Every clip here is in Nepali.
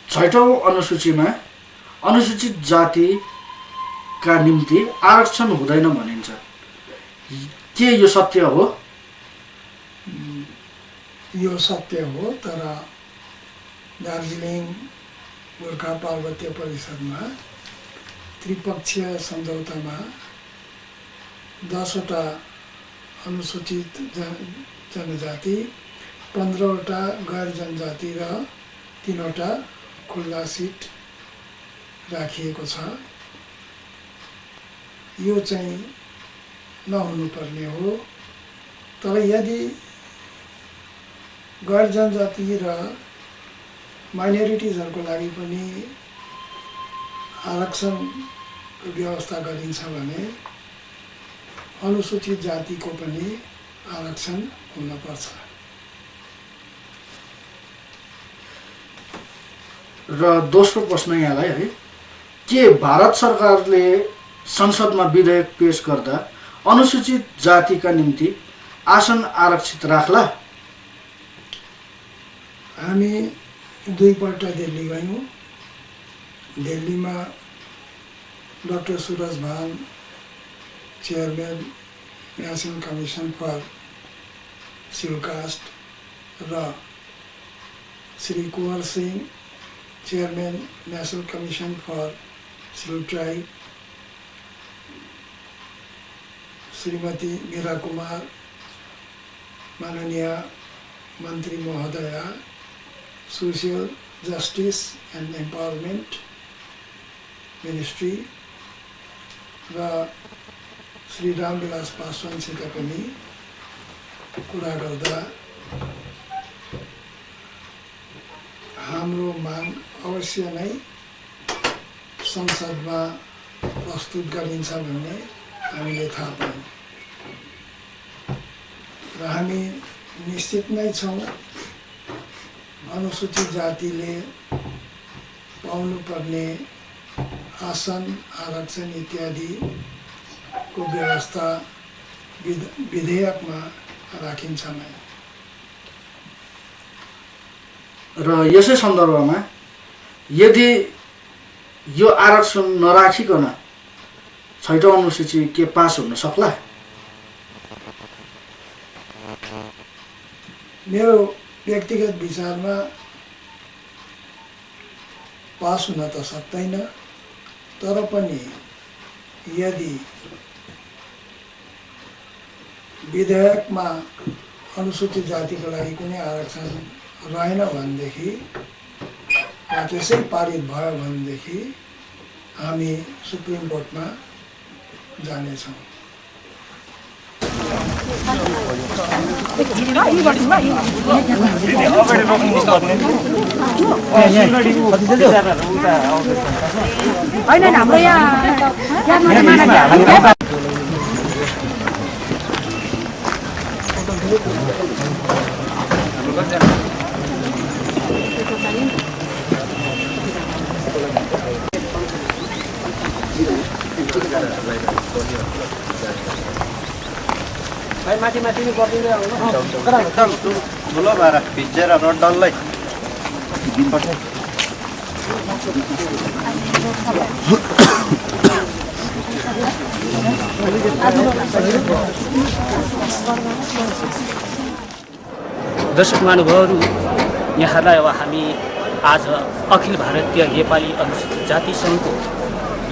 छैटौं अनुसूचीमा अनुसूचित जातिका निम्ति आरक्षण हुँदैन भनिन्छ। के यो सत्य हो? यो सत्य हो, तर दार्जिलिङ गोर्खा पार्वतीय परिषदमा त्रिपक्षीय सम्झौतामा 10वटा अनुसूचित जनजाति, 15वटा गैर जनजाति र 3वटा खुल्ला सिट राखिएको छ। यो चाहिँ नहुनुपर्ने हो। तर यदि गैर जनजाति र माइनोरिटिजहरूको लागि पनि आरक्षणको व्यवस्था गरिन्छ भने अनुसूचित जातिको पनि आरक्षण हुनुपर्छ। र दोस्रो प्रश्न यहाँलाई है, के भारत सरकारले संसदमा विधेयक पेश गर्दा अनुसूचित जातिका निम्ति आसन आरक्षित राख्ला? हामी 2 पल्ट दिल्ली गयौँ। दिल्लीमा doctor Suraj Bhan, chairman national commission for scheduled caste र Shri Kunwar Singh, chairman national commission for scheduled tribe, Shrimati Meera Kumar, माननीय मन्त्री महोदया, social justice and empowerment ministry र श्री रामविलास पासवानसित पनि कुरा गर्दा हाम्रो माग अवश्य नै संसदमा प्रस्तुत गरिन्छ भन्ने हामीले थाहा पायौँ र हामी निश्चित नै छौँ अनुसूचित जातिले पाउनुपर्ने आसन, आरक्षण इत्यादिको व्यवस्था विधेयकमा राखिन्छ नै। र यसै सन्दर्भमा यदि यो आरक्षण नराखिकन छैटौं अनुसूची के पास हुन सक्ला? मेरो व्यक्तिगत विचारमा पास हुन त सक्दैन, तर पनि यदि विधेयकमा अनुसूचित जातिको लागि कुनै आरक्षण रहेन भनेदेखि र त्यसै पारित भयो भनेदेखि हामी सुप्रिम कोर्टमा जानेछौँ। माथि माथि नि गर्दिँदै आउनु ठुलो भएर भिजेर डल्लै दर्शक महानुभावहरू, यहाँलाई अब हामी आज अखिल भारतीय नेपाली अनुसूचित जाति सङ्घको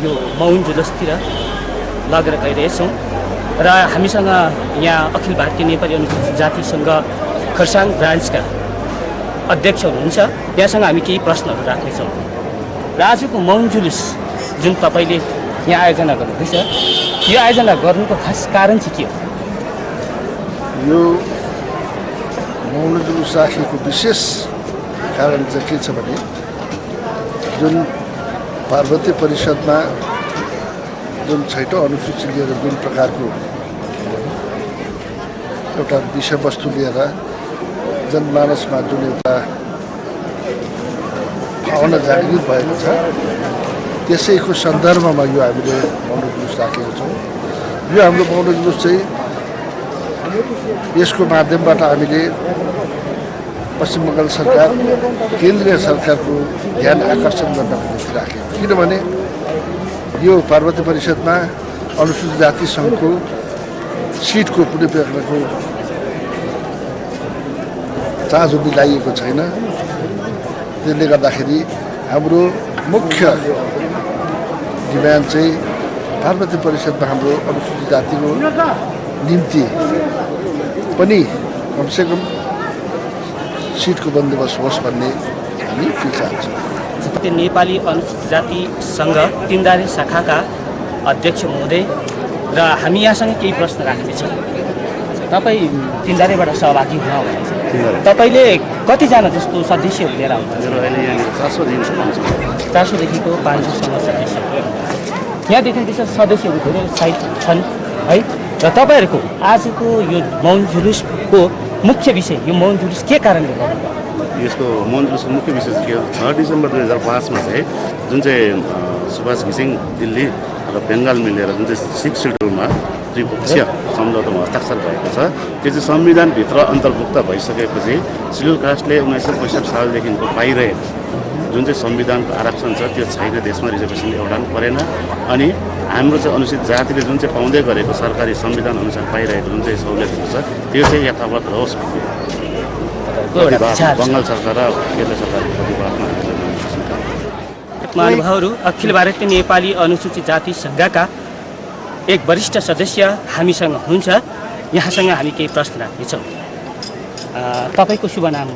यो मौन जुलसतिर लगेर गइरहेछौँ र हामीसँग यहाँ अखिल भारतीय नेपाली अनुसूचित जाति सङ्घ खरसाङ ब्रान्चका अध्यक्ष हुनुहुन्छ। यहाँसँग हामी केही प्रश्नहरू राख्नेछौँ र आजको मौन जुलुस जुन तपाईँले यहाँ आयोजना गर्नुहुँदैछ, यो आयोजना गर्नुको खास कारण चाहिँ के हो? यो मौन जुलुस राखेको विशेष कारण चाहिँ के छ भने जुन पार्वतीय परिषदमा जुन छैटौं अनुसूची लिएर जुन प्रकारको एउटा विषयवस्तु लिएर जनमानसमा जुन एउटा भावना जागृत भएको छ, त्यसैको सन्दर्भमा यो हामीले मौन जुलुस राखेको छौँ। यो हाम्रो मौन जुलुस चाहिँ यसको माध्यमबाट हामीले पश्चिम बङ्गाल सरकार केन्द्रीय सरकारको ध्यान आकर्षण गर्नको निम्ति राखेको, किनभने यो पार्वती परिषदमा अनुसूचित जाति सङ्घको सिटको कुनै प्रकारको चाँजो मिलाइएको छैन। त्यसले गर्दाखेरि हाम्रो मुख्य डिमान्ड चाहिँ पार्वती परिषदमा हाम्रो अनुसूचित जातिको निम्ति पनि कमसेकम सिटको बन्दोबस्त होस् भन्ने हामी चाहन्छौँ। त्यो नेपाली अनुसूचित जाति सङ्घ तिनधारे शाखाका अध्यक्ष महोदय र हामी यहाँसँग केही प्रश्न राख्नेछौँ। तपाईँ तिनधारेबाट सहभागी हुनुहुन्छ, तपाईँले कतिजना जस्तो सदस्यहरू लिएर आउनुहुन्छ? मेरो अहिले यहाँनिर 400देखिको 500सम्म सदस्य। यहाँ देखिँदैछ सदस्यहरू धेरै साइड छन् है। र तपाईँहरूको आजको यो मौन जुलुसको मुख्य विषय, यो मौन जुलुस के कारणले गर्नु? यसको मौन जुलुसको मुख्य विषय चाहिँ के हो, 6 डिसेम्बर 2005मा चाहिँ जुन चाहिँ सुभाष घिसिङ दिल्ली र बेङ्गाल मिलेर जुन चाहिँ 6 सिड्युलमा त्रिपक्षीय सम्झौतामा हस्ताक्षर भएको छ, त्यो चाहिँ संविधानभित्र अन्तर्भुक्त भइसकेपछि सिड्युल कास्टले 1965 सालदेखिको पाइरहेको जुन चाहिँ संविधानको आरक्षण छ त्यो छैन, देशमा रिजर्भेसन एउटा पनि परेन। अनि हाम्रो चाहिँ अनुसूचित जातिले जुन चाहिँ पाउँदै गरेको सरकारी संविधान अनुसार पाइरहेको जुन चाहिँ सहुलियतहरू छ त्यो चाहिँ यथावत रहोस् भन्ने बङ्गाल सरकार र केन्द्र सरकारको प्रतिवादमा महानुभावहरू, अखिल भारतीय नेपाली अनुसूचित जाति सङ्घका एक वरिष्ठ सदस्य हामीसँग हुनुहुन्छ। यहाँसँग हामी केही प्रश्न राख्नेछौँ। तपाईँको शुभ नाम?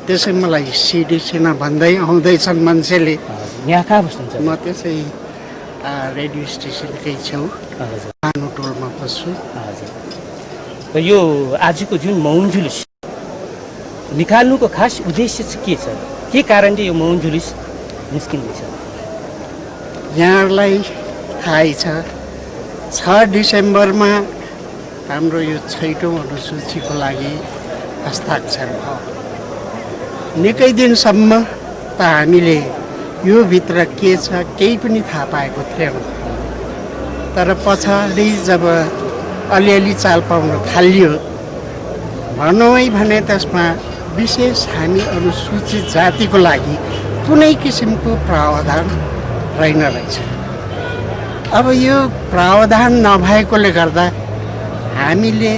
त्यसै मलाई सिडी सिना भन्दै आउँदैछन् मान्छेले। यहाँ कहाँ बस्नुहुन्छ? म त्यसै रेडियो स्टेसनकै छेउ सानो टोलमा बस्छु। हजुर। र यो आजको जुन मौन जुलुस निकाल्नुको खास उद्देश्य चाहिँ के छ? के कारणले यो मौन जुलुस निस्किँदैछ? यहाँहरूलाई थाहै छ 6 डिसेम्बरमा हाम्रो यो 6औँ अनुसूचीको लागि हस्ताक्षर भयो। निकै दिनसम्म त हामीले यो भित्र के छ केही पनि थाहा पाएको थिएनौँ। तर पछाडि जब अलिअलि चाल पाउन थालियो भनौँ है भने त्यसमा विशेष हामी अनुसूचित जातिको लागि कुनै किसिमको प्रावधान रहेन रहेछ। अब यो प्रावधान नभएकोले गर्दा हामीले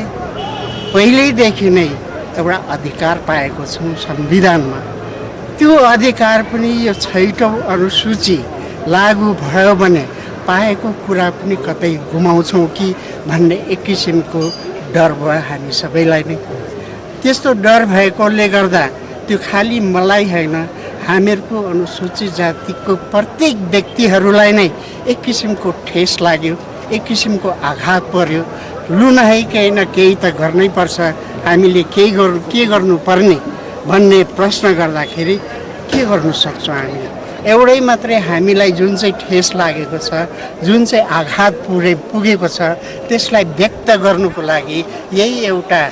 पहिल्यैदेखि नै एउटा अधिकार पाएको छौँ संविधानमा। त्यो अधिकार पनि यो 6औँ अनुसूची लागू भयो भने पाएको कुरा पनि कतै गुमाउँछौँ कि भन्ने एक किसिमको डर भयो हामी सबैलाई नै। त्यस्तो डर भएकोले गर्दा त्यो खालि मलाई होइन, हामीहरूको अनुसूचित जातिको प्रत्येक व्यक्तिहरूलाई नै एक किसिमको ठेस लाग्यो, एक किसिमको आघात पर्यो। लु नहै केही न केही त गर्नै पर्छ, हामीले के गर्नुपर्ने भन्ने प्रश्न गर्दाखेरि के गर्नु सक्छौँ हामी? एउटै मात्रै हामीलाई जुन चाहिँ ठेस लागेको छ, जुन चाहिँ आघात पुगेको छ त्यसलाई व्यक्त गर्नुको लागि यही एउटा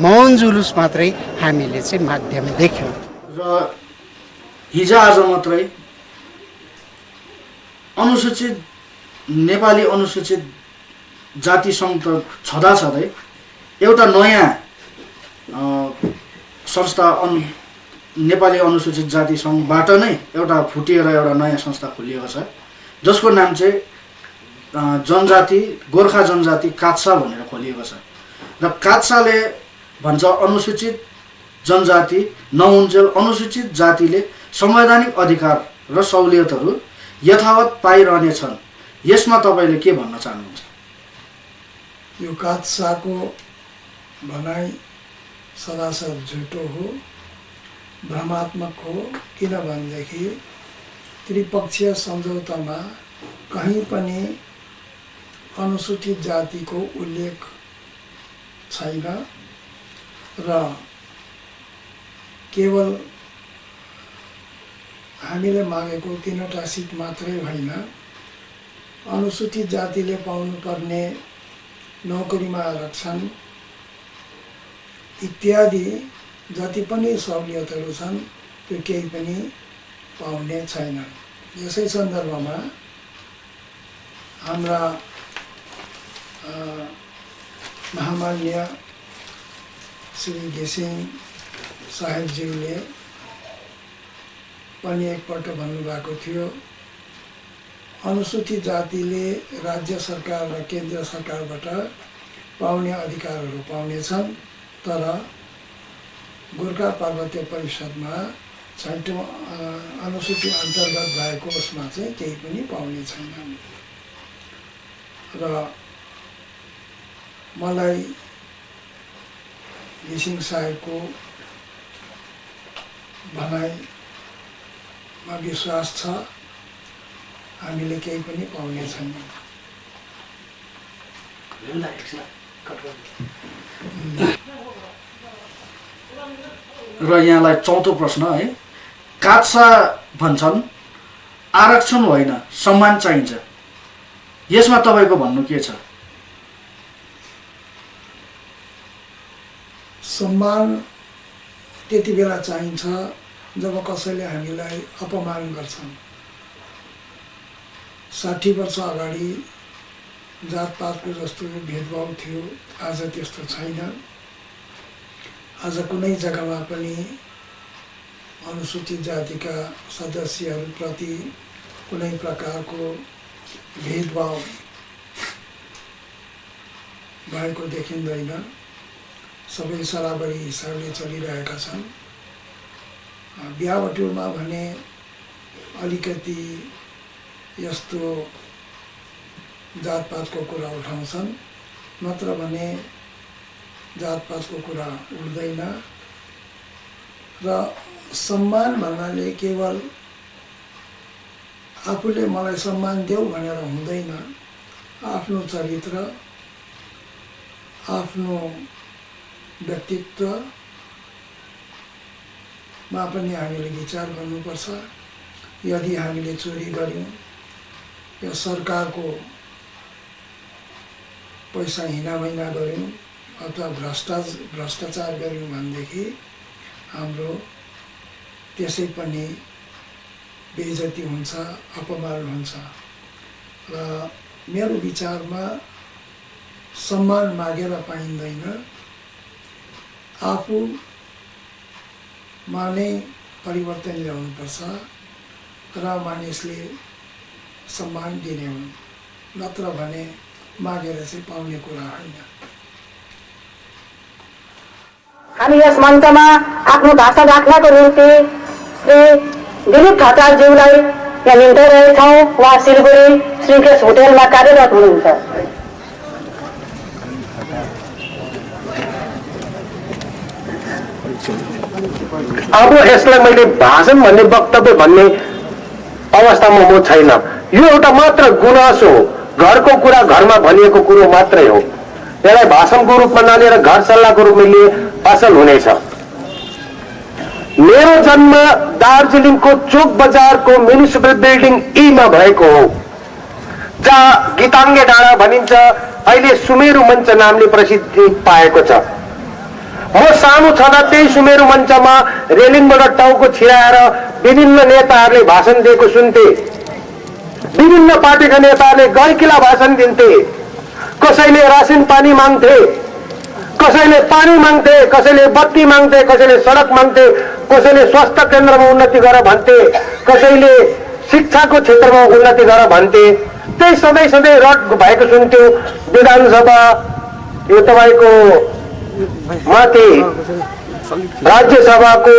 मौन जुलुस मात्रै हामीले चाहिँ माध्यम देख्यौँ। र हिजो आज मात्रै अनुसूचित नेपाली अनुसूचित जाति सङ्घ त छँदै एउटा नयाँ संस्था नेपाली अनुसूचित जाति सङ्घबाट नै एउटा फुटिएर एउटा नयाँ संस्था खोलिएको छ, जसको नाम चाहिँ जनजाति गोर्खा जनजाति कात्सा भनेर खोलिएको छ। र कात्साले भन्छ अनुसूचित जनजाति नहुन्जेल अनुसूचित जातिले संवैधानिक अधिकार र सहुलियतहरू यथावत पाइरहनेछन्। यसमा तपाईँले के भन्न चाहनुहुन्छ? यो कात्साको भनाइ सरासर झुटो हो, भ्रमात्मक हो। किनभनेदेखि त्रिपक्षीय सम्झौतामा कहीँ पनि अनुसूचित जातिको उल्लेख छैन र केवल हामीले मागेको 3वटा सिट मात्रै होइन, अनुसूचित जातिले पाउनुपर्ने नोकरीमा आरक्षण इत्यादि जति पनि सहुलियतहरू छन् त्यो केही पनि पाउने छैन। यसै सन्दर्भमा हाम्रा महामान्य श्री घिसिङ साहेबज्यूले पनि एकपल्ट भन्नुभएको थियो, अनुसूचित जातिले राज्य सरकार र केन्द्र सरकारबाट पाउने अधिकारहरू पाउनेछन्, तर गोर्खा पार्वतीय परिषदमा ६औं अनुसूची अन्तर्गत भएको उसमा चाहिँ केही पनि पाउने छैनन्। र मलाई घिसिङ साहेबको भनाइमा विश्वास छ, हामीले केही पनि पाउने छैनौँ। र यहाँलाई चौथो प्रश्न है, कात्सा भन्छन् आरक्षण होइन सम्मान चाहिन्छ, यसमा तपाईँको भन्नु के छ? सम्मान त्यति बेला चाहिन्छ जब कसैले हामीलाई अपमान गर्छन्। 60 वर्ष अगाडि जातपातको जस्तो भेदभाव थियो, आज त्यस्तो छैन। आज कुनै जग्गामा पनि अनुसूचित जातिका सदस्यहरूप्रति कुनै प्रकारको भेदभाव भएको देखिँदैन। सबै बराबरी हिसाबले चलिरहेका छन्। बिहाबटुलमा भने अलिकति यस्तो जातपातको कुरा उठाउँछन्, नत्र भने जातपातको कुरा उठ्दैन। र सम्मान भन्नाले केवल आफूले मलाई सम्मान देऊ भनेर हुँदैन। आफ्नो चरित्र, आफ्नो व्यक्तित्वमा पनि हामीले विचार गर्नुपर्छ। यदि हामीले चोरी गर्यौँ या सरकारको पैसा हिनामैना गर्यौँ अथवा भ्रष्टाचार गर्यौँ भनेदेखि हाम्रो त्यसै पनि बेइज्जती हुन्छ, अपमान हुन्छ। र मेरो विचारमा सम्मान मागेर पाइँदैन, आफूमा नै परिवर्तन ल्याउनुपर्छ र मानिसले सम्मान दिने हुन्, नत्र भने मागेर चाहिँ पाउने कुरा होइन। हामी यस मञ्चमा आफ्नो भाषण राख्नको निम्ति श्री दिलीप ठटालज्यूलाई यहाँ निम्तो रहेछौँ। उहाँ सिलगढी श्रीकेश होटेलमा कार्यरत हुनुहुन्छ। अब यसलाई मैले भाषण भन्ने वक्तव्य भन्ने अवस्थामा म छैन। यो एउटा मात्र गुनासो हो, घरको कुरा घरमा भनिएको कुरो मात्रै हो। यसलाई भाषणको रूपमा नलिएर घर सल्लाहको रूपमा लिए असल हुनेछ। मेरो जन्म दार्जिलिङको चोक बजारको म्युनिसिपल बिल्डिङ ईमा भएको हो, जहाँ गीताङ्गे डाँडा भनिन्छ, अहिले सुमेरु मञ्च नामले प्रसिद्धि पाएको छ। म सानो छँदा त्यही सुमेरु मञ्चमा रेलिङबाट टाउको छिराएर विभिन्न नेताहरूले भाषण दिएको सुन्थे। विभिन्न पार्टीका नेताहरूले गैकिला भाषण दिन्थे। कसैले रासिन पानी माग्थे, कसैले पानी माग्थे, कसैले बत्ती माग्थे, कसैले सडक माग्थे, कसैले स्वास्थ्य केन्द्रमा उन्नति गर भन्थे, कसैले शिक्षाको क्षेत्रमा उन्नति गर भन्थे। त्यही सधैँ सधैँ रट भएको सुन्थ्यो। विधानसभा यो तपाईँको माथि राज्यसभाको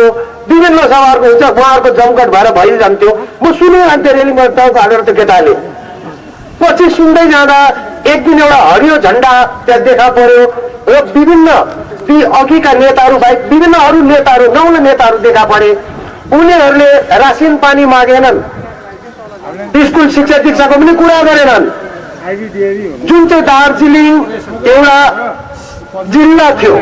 विभिन्न सभाहरूको हुन्छ, उहाँहरूको जमघट भएर भइजान्थ्यो। म सुनिरहन्थेँ रेलिङबाट टाउको हालेर त्यो केटाले। पछि सुन्दै जाँदा एक दिन एउटा हरियो झन्डा त्यहाँ देखा पर्यो र विभिन्न ती अघिका नेताहरू बाहेक विभिन्न अरू नेताहरू 9 नेताहरू देखा परे। उनीहरूले रासिन पानी मागेनन्, स्कुल शिक्षा दीक्षाको पनि कुरा गरेनन्। जुन चाहिँ दार्जिलिङ एउटा जिल्ला थियो,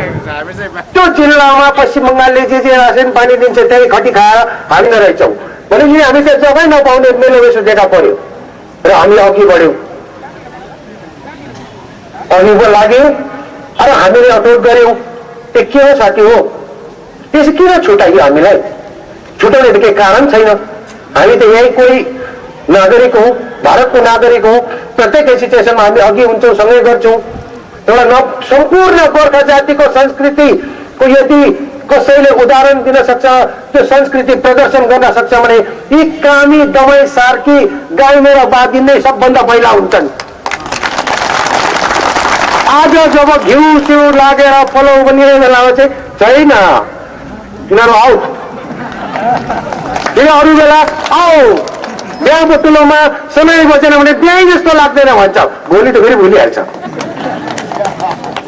त्यो जिल्लामा पश्चिम बङ्गालले जे रासिन पानी दिन्छ त्यही खटी खाएर हामी नै रहेछौँ भनेपछि हामी त्यहाँ जग्गै नपाउने मेलोवेसो देखा पर्यो र हामी अघि बढ्यौँ, अघि पो लाग्यौँ र हामीले अटोट गऱ्यौँ। त्यो के हो साथी हो? त्यसो किन छुट्याइयो हामीलाई? छुट्याउने त केही कारण छैन। हामी त यही कोही नागरिक हौँ, भारतको नागरिक हौँ। प्रत्येक सिचुएसनमा हामी अघि हुन्छौँ, सँगै गर्छौँ। एउटा सम्पूर्ण गोर्खा जातिको संस्कृतिको यदि कसैले उदाहरण दिन सक्छ, त्यो संस्कृति प्रदर्शन गर्न सक्छ भने यी कामी दमाई सार्की गाइने र बाँधी नै सबभन्दा पहिला हुन्छन्। आज जब घिउ सिउ लागेर पलौ बनिने बेलामा चाहिँ छैन, तिनीहरू आऊ, फेरि अरू बेला आऊ, बिहा बटुलोमा समय बसेन भने बिहाई जस्तो लाग्दैन भन्छ, भोलि त फेरि भुलिहाल्छ।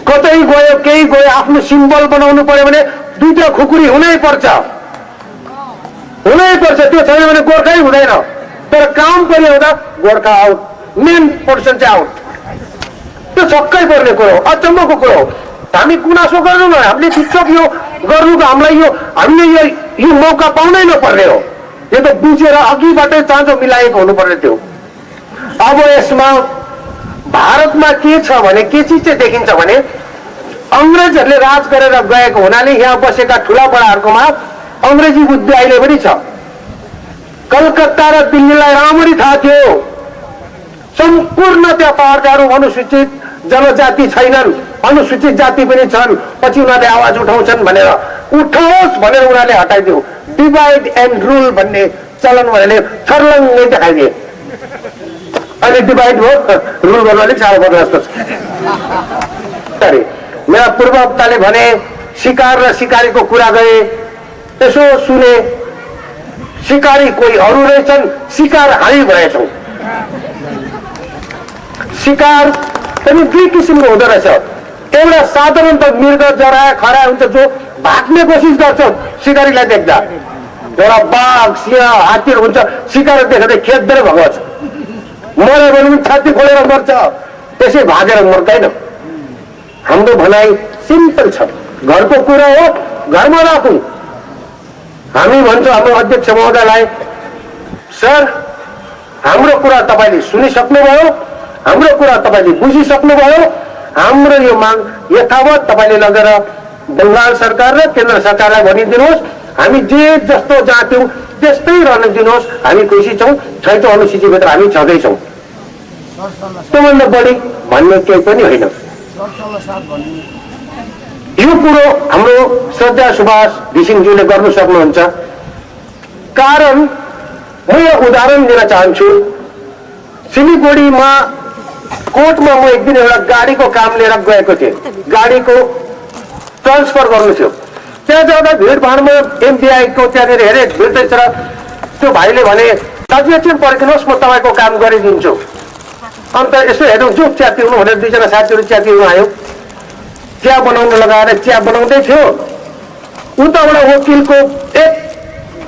कतै गयो केही गयो आफ्नो सिम्बल बनाउनु पर्यो भने दुईटा खुकुरी हुनै पर्छ, त्यो छैन भने गोर्खै हुँदैन। तर काम पर्यो हुँदा गोर्खा आउट, मेन पर्सन चाहिँ आउट, त्यो छक्कै पर्ने कुरो, अचम्मको कुरो। हामी गुनासो गर्नु न, हामीले चुपचाप यो गर्नुको हामीले यो मौका पाउनै नपर्ने हो। यो त बुझेर अघिबाटै चाँजो मिलाएको हुनुपर्ने थियो। अब यसमा भारतमा के छ भने, के चिज चाहिँ देखिन्छ भने, अंग्रेजहरूले राज गरेर गएको हुनाले यहाँ बसेका ठुला बडाहरूकोमा अंग्रेजी बुद्धि अहिले पनि छ। कलकत्ता र दिल्लीलाई राम्ररी थाहा थियो सम्पूर्ण त्यहाँ पहाडकाहरू अनुसूचित जनजाति छैनन्, अनुसूचित जाति पनि छन्, पछि उनीहरूले आवाज उठाउँछन् भनेर, उठाओस् भनेर उनीहरूले हटाइदियो। डिभाइड एन्ड रुल भन्ने चलन उनीहरूले छर्लङ्गै देखाइदिए। अहिले डिभाइड हो, रुल गर्नु अलिक साह्रो पर्ने जस्तो छ। मेरा पूर्ववक्ताले भने शिकार र शिकारीको कुरा गरे, यसो सुने, शिकारी कोही अरू रहेछन्, शिकार हामी भएछौँ। शिकार पनि दुई किसिमको हुँदो रहेछ। एउटा साधारण त मृग जरा खरा हुन्छ जो भाग्ने कोसिस गर्छ शिकारीलाई देख्दा, एउटा बाघ सिंह हात्तीहरू हुन्छ शिकार देख्दै खेद्दै भगाउँछ, मर्यो भने पनि छाती खोलेर मर्छ, त्यसै भागेर मर्दैन। हाम्रो भनाइ सिम्पल छ, घरको कुरा हो घरमा राखौँ। हामी भन्छौँ हाम्रो अध्यक्ष महोदयलाई, सर हाम्रो कुरा तपाईँले सुनिसक्नुभयो, हाम्रो कुरा तपाईँले बुझिसक्नुभयो, हाम्रो यो माग यथावत तपाईँले लगेर बङ्गाल सरकार र केन्द्र सरकारलाई भनिदिनुहोस्, हामी जे जस्तो जाँथ्यौँ त्यस्तै रहन दिनुहोस्, हामी खुसी छौँ, 6औं अनुसूचीभित्र हामी छँदैछौँ। त्योभन्दा बढी भन्ने केही पनि होइन। यो कुरो हाम्रो श्रद्धा सुभाष घिसिङज्यूले गर्नु सक्नुहुन्छ। कारण म यो उदाहरण दिन चाहन्छु। सिलिगुडीमा कोर्टमा म एक दिन एउटा गाडीको काम लिएर गएको थिएँ, गाडीको ट्रान्सफर गर्नु थियो। त्यहाँ जाँदा भिडभाडमा एमबिआईको त्यहाँनिर हेरेँ भिड्दैछ र त्यो भाइले भने दाजु एकछिन पर्खिनुहोस्, म तपाईँको काम गरिदिन्छु। अन्त यसो हेर्नु जो चिया पिउनु भनेर दुईजना साथीहरू चिया पिउनु आयो, चिया बनाउन लगाएर चिया बनाउँदै थियो। उताबाट वकिलको एक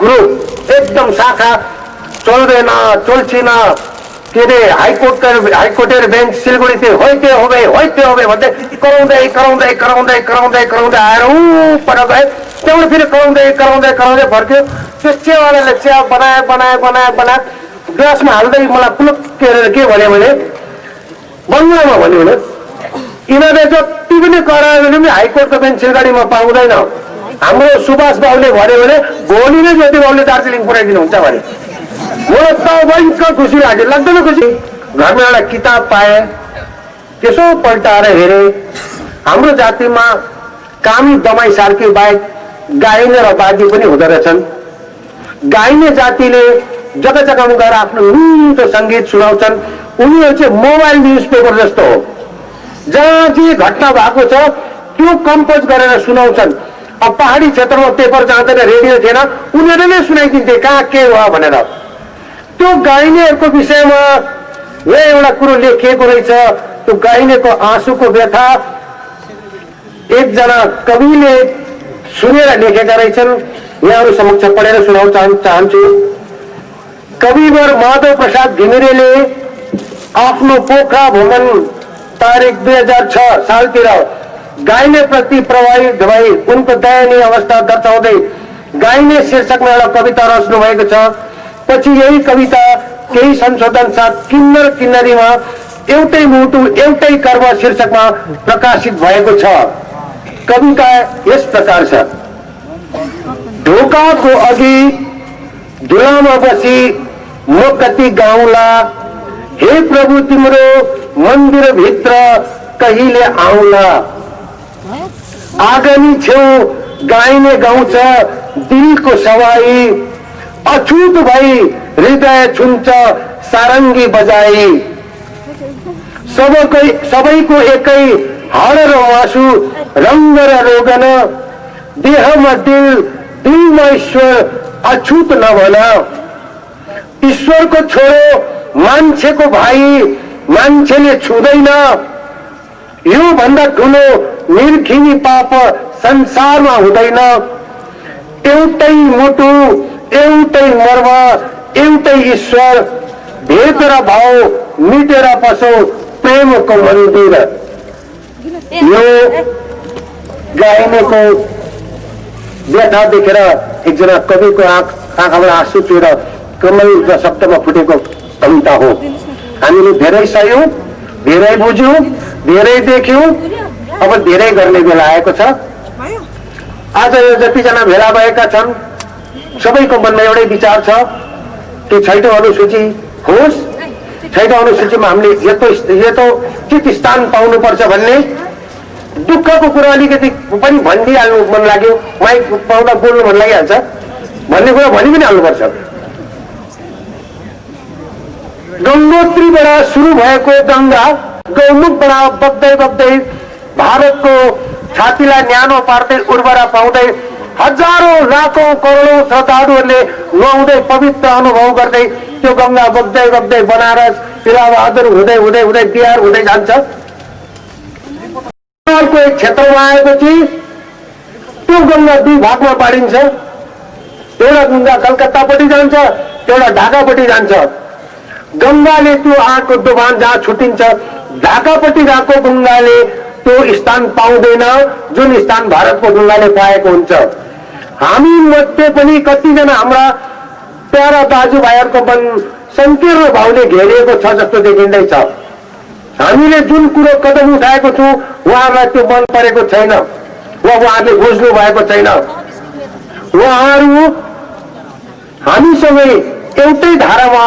ग्रुप एकदम शाखा चल्दैन चल्छिन, के अरे हाइकोर्टेर बेन्च सिलगढी थियो, होइते हो भन्दै कराउँदै आएर पर गए। त्यहाँबाट फेरि कराउँदै फर्क्यो। त्यो चियावालाले चिया बनाए ग्लासमा हाल्दै मलाई पुलुक्क हेरेर के भन्यो भने, बङ्गलामा भन्यो भने, यिनीहरूले जति पनि करायो भने पनि हाइकोर्टको बेन्च सिलगढीमा पाउँदैन। हाम्रो सुभाष बाबुले भन्यो भने भोलि नै ज्योति बाबुले दार्जिलिङ पुऱ्याइदिनुहुन्छ भने। मलाई त भयङ्कर खुसी लाग्यो, लाग्दैन खुसी? घरमा एउटा किताब पाएँ, त्यसो पल्टाएर हेरेँ, हाम्रो जातिमा कामी दमाई सार्की बाहेक गाइने र बाजी पनि हुँदो रहेछन्। गाइने जातिले जग्गा जग्गामा गएर आफ्नो मिठो सङ्गीत सुनाउँछन्। उनीहरू चाहिँ मोबाइल न्युज पेपर जस्तो हो, जहाँ जे घटना भएको छ त्यो कम्पोज गरेर सुनाउँछन्। अब पहाडी क्षेत्रमा पेपर जाँदैन, रेडियो थिएन, उनीहरूले नै सुनाइदिन्थे कहाँ के हो भनेर। त्यो गाइनेहरूको विषयमा यहाँ एउटा कुरो लेखिएको रहेछ। त्यो गाइनेको आँसुको व्यथा एकजना कविले सुनेर लेखेका रहेछन्, यहाँहरू समक्ष पढेर सुनाउन चाहन्छु। कविवर माधव प्रसाद घिमिरेले आफ्नो पोखरा भ्रमण तारिक 2006 सालतिर गाइने प्रति प्रभावित भई उनको दयनीय अवस्था दर्शाउँदै गाइने शीर्षकमा एउटा कविता रच्नु भएको छ। पछि यही कविता केही संशोधन साथ किन्नर किन्नरीमा एउटै मुटु एउटै कर्म शीर्षकमा प्रकाशित भएको छ। कविता यस प्रकार छ। ढोकाको अघि धुलामा बसी म कति गाउँला, हे प्रभु तिम्रो मन्दिर भित्र कहिले आउला। आगनी छेउ गाइने गाउँछ दिलको सवाई, अछुत भई हृदय छुन्छ सारङ्गी बजाई। सबैको एकै हाड र आँसु, रङ्ग र रोगन, देहमा दिल, दिलमा ईश्वर, अछुत नभन। ईश्वरको छोरो मान्छेको भाइ, मान्छेले छुँदैन। यो भन्दा ठुलो निर्खिनी पाप संसारमा हुँदैन। एउटै मुटु, एउटै मर्म, एउटै ईश्वर, भेटेर भाव मिटेर बसौ प्रेमको मन्दिर। यो गाइनेको व्यथा देखेर एकजना कविको आँखाबाट आँसु चुहेर कमल र शब्दमा फुटेको कविता हो। हामीले धेरै सह्यौं, धेरै बुझ्यौं, धेरै देख्यौं, अब धेरै गर्ने बेला आएको छ। आज यो जतिजना भेला भएका छन् सबैको मनमा एउटै विचार छ कि 6औं अनुसूची होस्, 6औं अनुसूचीमा हामीले यतो चित स्थान पाउनुपर्छ भन्ने दुःखको कुरा अलिकति पनि भनिदिइहाल्नु मन लाग्यो। माइक पाउँदा बोल्नु मन लागिहाल्छ भन्ने कुरा भनि पनि हाल्नुपर्छ। गङ्गोत्रीबाट सुरु भएको गङ्गा गौमुखबाट बग्दै बग्दै भारतको छातीलाई न्यानो पार्दै उर्वरा पाउँदै हजारौं लाखौं करोडौं श्रद्धालुहरूले नुहाउँदै पवित्र अनुभव गर्दै त्यो गङ्गा बग्दै बग्दै बनारस, इलाहाबाद हुँदै हुँदै हुँदै बिहार हुँदै जान्छ। बिहारको एक क्षेत्रमा आएपछि त्यो गङ्गा दुई भागमा बाँडिन्छ। एउटा गङ्गा कलकत्तापट्टि जान्छ, एउटा ढाकापट्टि जान्छ। गङ्गाले त्यो आँटको दोभान जहाँ छुटिन्छ, ढाकापट्टि गएको गङ्गाले त्यो स्थान पाउँदैन जुन स्थान भारतको गङ्गाले पाएको हुन्छ। हामी मध्ये पनि कतिजना हाम्रा प्यारा दाजुभाइहरूको मन संकीर्ण भावले घेरिएको छ जस्तो देखिँदैछ। हामीले जुन कुरो कदम उठाएको छौँ उहाँहरूलाई त्यो मन परेको छैन वा उहाँहरूले बुझ्नु भएको छैन। उहाँहरू हामीसँगै एउटै धारामा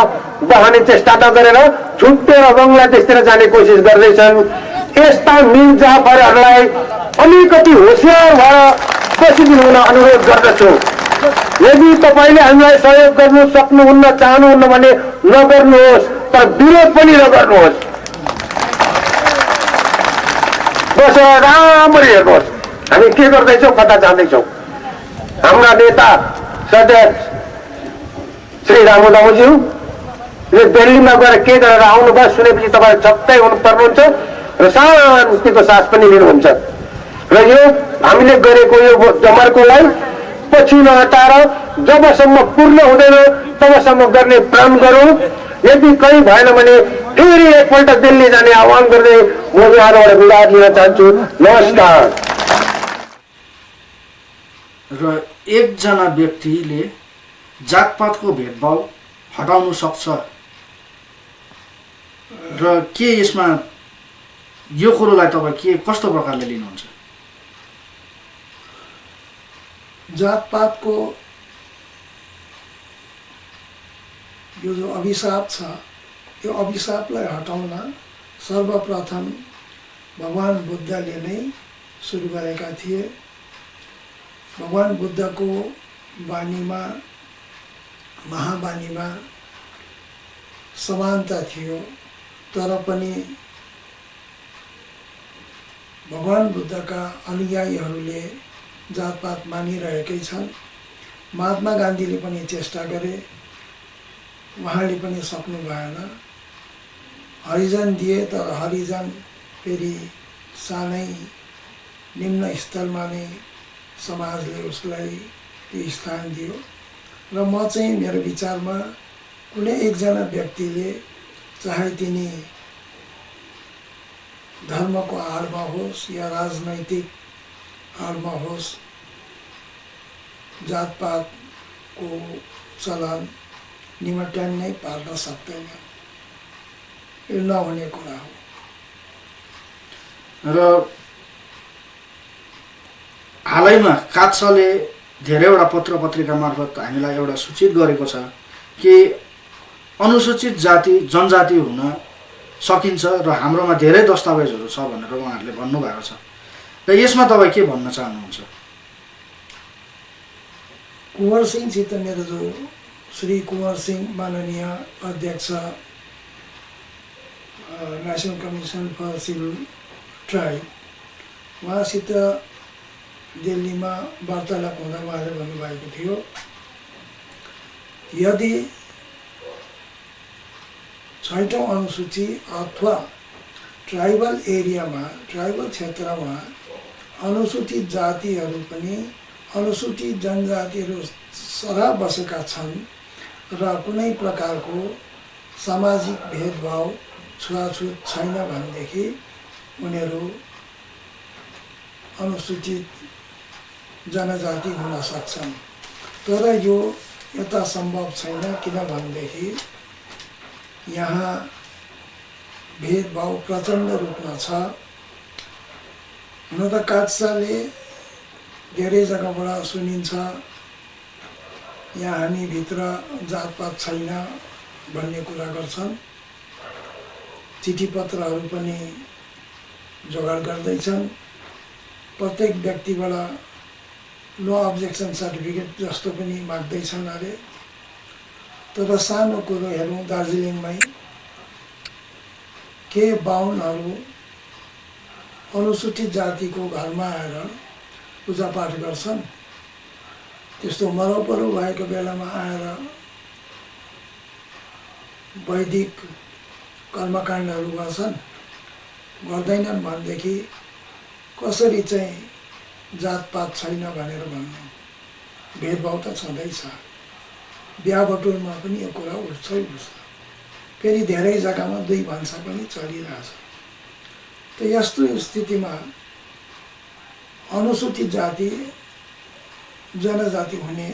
बहने चेष्टा नगरेर छुट्टेर बङ्गलादेशतिर जाने कोसिस गर्दैछन्। यस्ता मिर्जाफरहरूलाई अलिकति होसियार भएर बसिदिनु हुन अनुरोध गर्दछु। यदि तपाईँले हामीलाई सहयोग गर्नु सक्नुहुन्न, चाहनुहुन्न भने नगर्नुहोस्, तर विरोध पनि नगर्नुहोस्। बसेर राम्ररी हेर्नुहोस् हामी के गर्दैछौँ, कता जाँदैछौँ। हाम्रा नेता सदस्य श्री रामुदामुज्यू दिल्लीमा गएर के गरेर आउनुभयो सुनेपछि तपाईँ छक्कै हुनु पर्नुहुन्छ र शान्तिको सास पनि लिनुहुन्छ। र यो हामीले गरेको यो जमर्कोलाई पछि नहटाएर जबसम्म पूर्ण हुँदैन तबसम्म गर्ने प्रण गरौँ। यदि कहीँ भएन भने फेरि एकपल्ट दिल्ली जाने आह्वान गर्दै म यहाँबाट विदा लिन चाहन्छु। नमस्कार। र एकजना व्यक्तिले जातपातको भेदभाव हटाउन सक्छ र के यसमा यो कुरोलाई तपाईँ के कस्तो प्रकारले लिनुहुन्छ? जातपातको यो जो अभिशाप छ यो अभिशापलाई हटाउन सर्वप्रथम भगवान बुद्धले नै सुरु गरेका थिए। भगवान बुद्धको वाणीमा महावाणीमा समानता थियो, तर पनि भगवान बुद्धका अनुयायीहरूले जातपात मानिरहेकै छन्। महात्मा गान्धीले पनि चेष्टा गरे, उहाँले पनि सक्नु भएन। हरिजन दिए तर हरिजन फेरि सानै निम्न स्तरमा नै समाजले उसलाई त्यो स्थान दियो। र म चाहिँ मेरो विचारमा कुनै एकजना व्यक्तिले चाहे तिनी धर्मको आडमा होस् या राजनैतिक आडमा होस्, जातपातको चलन निमट्यान्नै पार्न सक्दैन। यो नहुने कुरा हो। र हालैमा कात्सले धेरैवटा पत्र पत्रिका मार्फत हामीलाई एउटा सूचित गरेको छ कि अनुसूचित जाति जनजाति हुन सकिन्छ र हाम्रोमा धेरै दस्तावेजहरू छ भनेर उहाँहरूले भन्नुभएको छ। र यसमा तपाईँ के भन्न चाहनुहुन्छ? कुंवर सिंहसित मेरो जो श्री कुंवर सिंह माननीय अध्यक्ष national commission for civil tribe, उहाँसित दिल्लीमा वार्तालाप हुँदा उहाँले भन्नुभएको थियो, यदि 6औं अनुसूची अथवा ट्राइबल एरियामा, ट्राइबल क्षेत्रमा अनुसूचित जातिहरू पनि अनुसूचित जनजातिहरू सरह बसेका छन् र कुनै प्रकारको सामाजिक भेदभाव छुवाछुत छैन भनेदेखि उनीहरू अनुसूचित जनजाति हुन सक्छन्। तर यो यता सम्भव छैन, किनभनेदेखि यहाँ भेदभाव प्रचण्ड रूपमा छ। हुन त काट्साले धेरै जग्गाबाट सुनिन्छ यहाँ हामीभित्र जातपात छैन भन्ने कुरा गर्छन्। चिठी पत्रहरू पनि जोगाड गर्दैछन्, प्रत्येक व्यक्तिबाट नो अब्जेक्सन सर्टिफिकेट जस्तो पनि माग्दैछन् अरे। तर सानो कुरो हेरौँ, दार्जिलिङमै के बाहुनहरू अनुसूचित जातिको घरमा आएर पूजापाठ गर्छन्? त्यस्तो मरौपरौ भएको बेलामा आएर वैदिक कर्मकाण्डहरू गर्छन्? गर्दैनन् भनेदेखि कसरी चाहिँ जातपात छैन भनेर भन्नु? भेदभाव त छँदैछ। बिहाबटुलमा पनि यो कुरा उठ्छै उठ्छ। फेरि धेरै जग्गामा दुई भान्सा पनि चलिरहेछ। त यस्तो स्थितिमा अनुसूचित जाति जनजाति हुने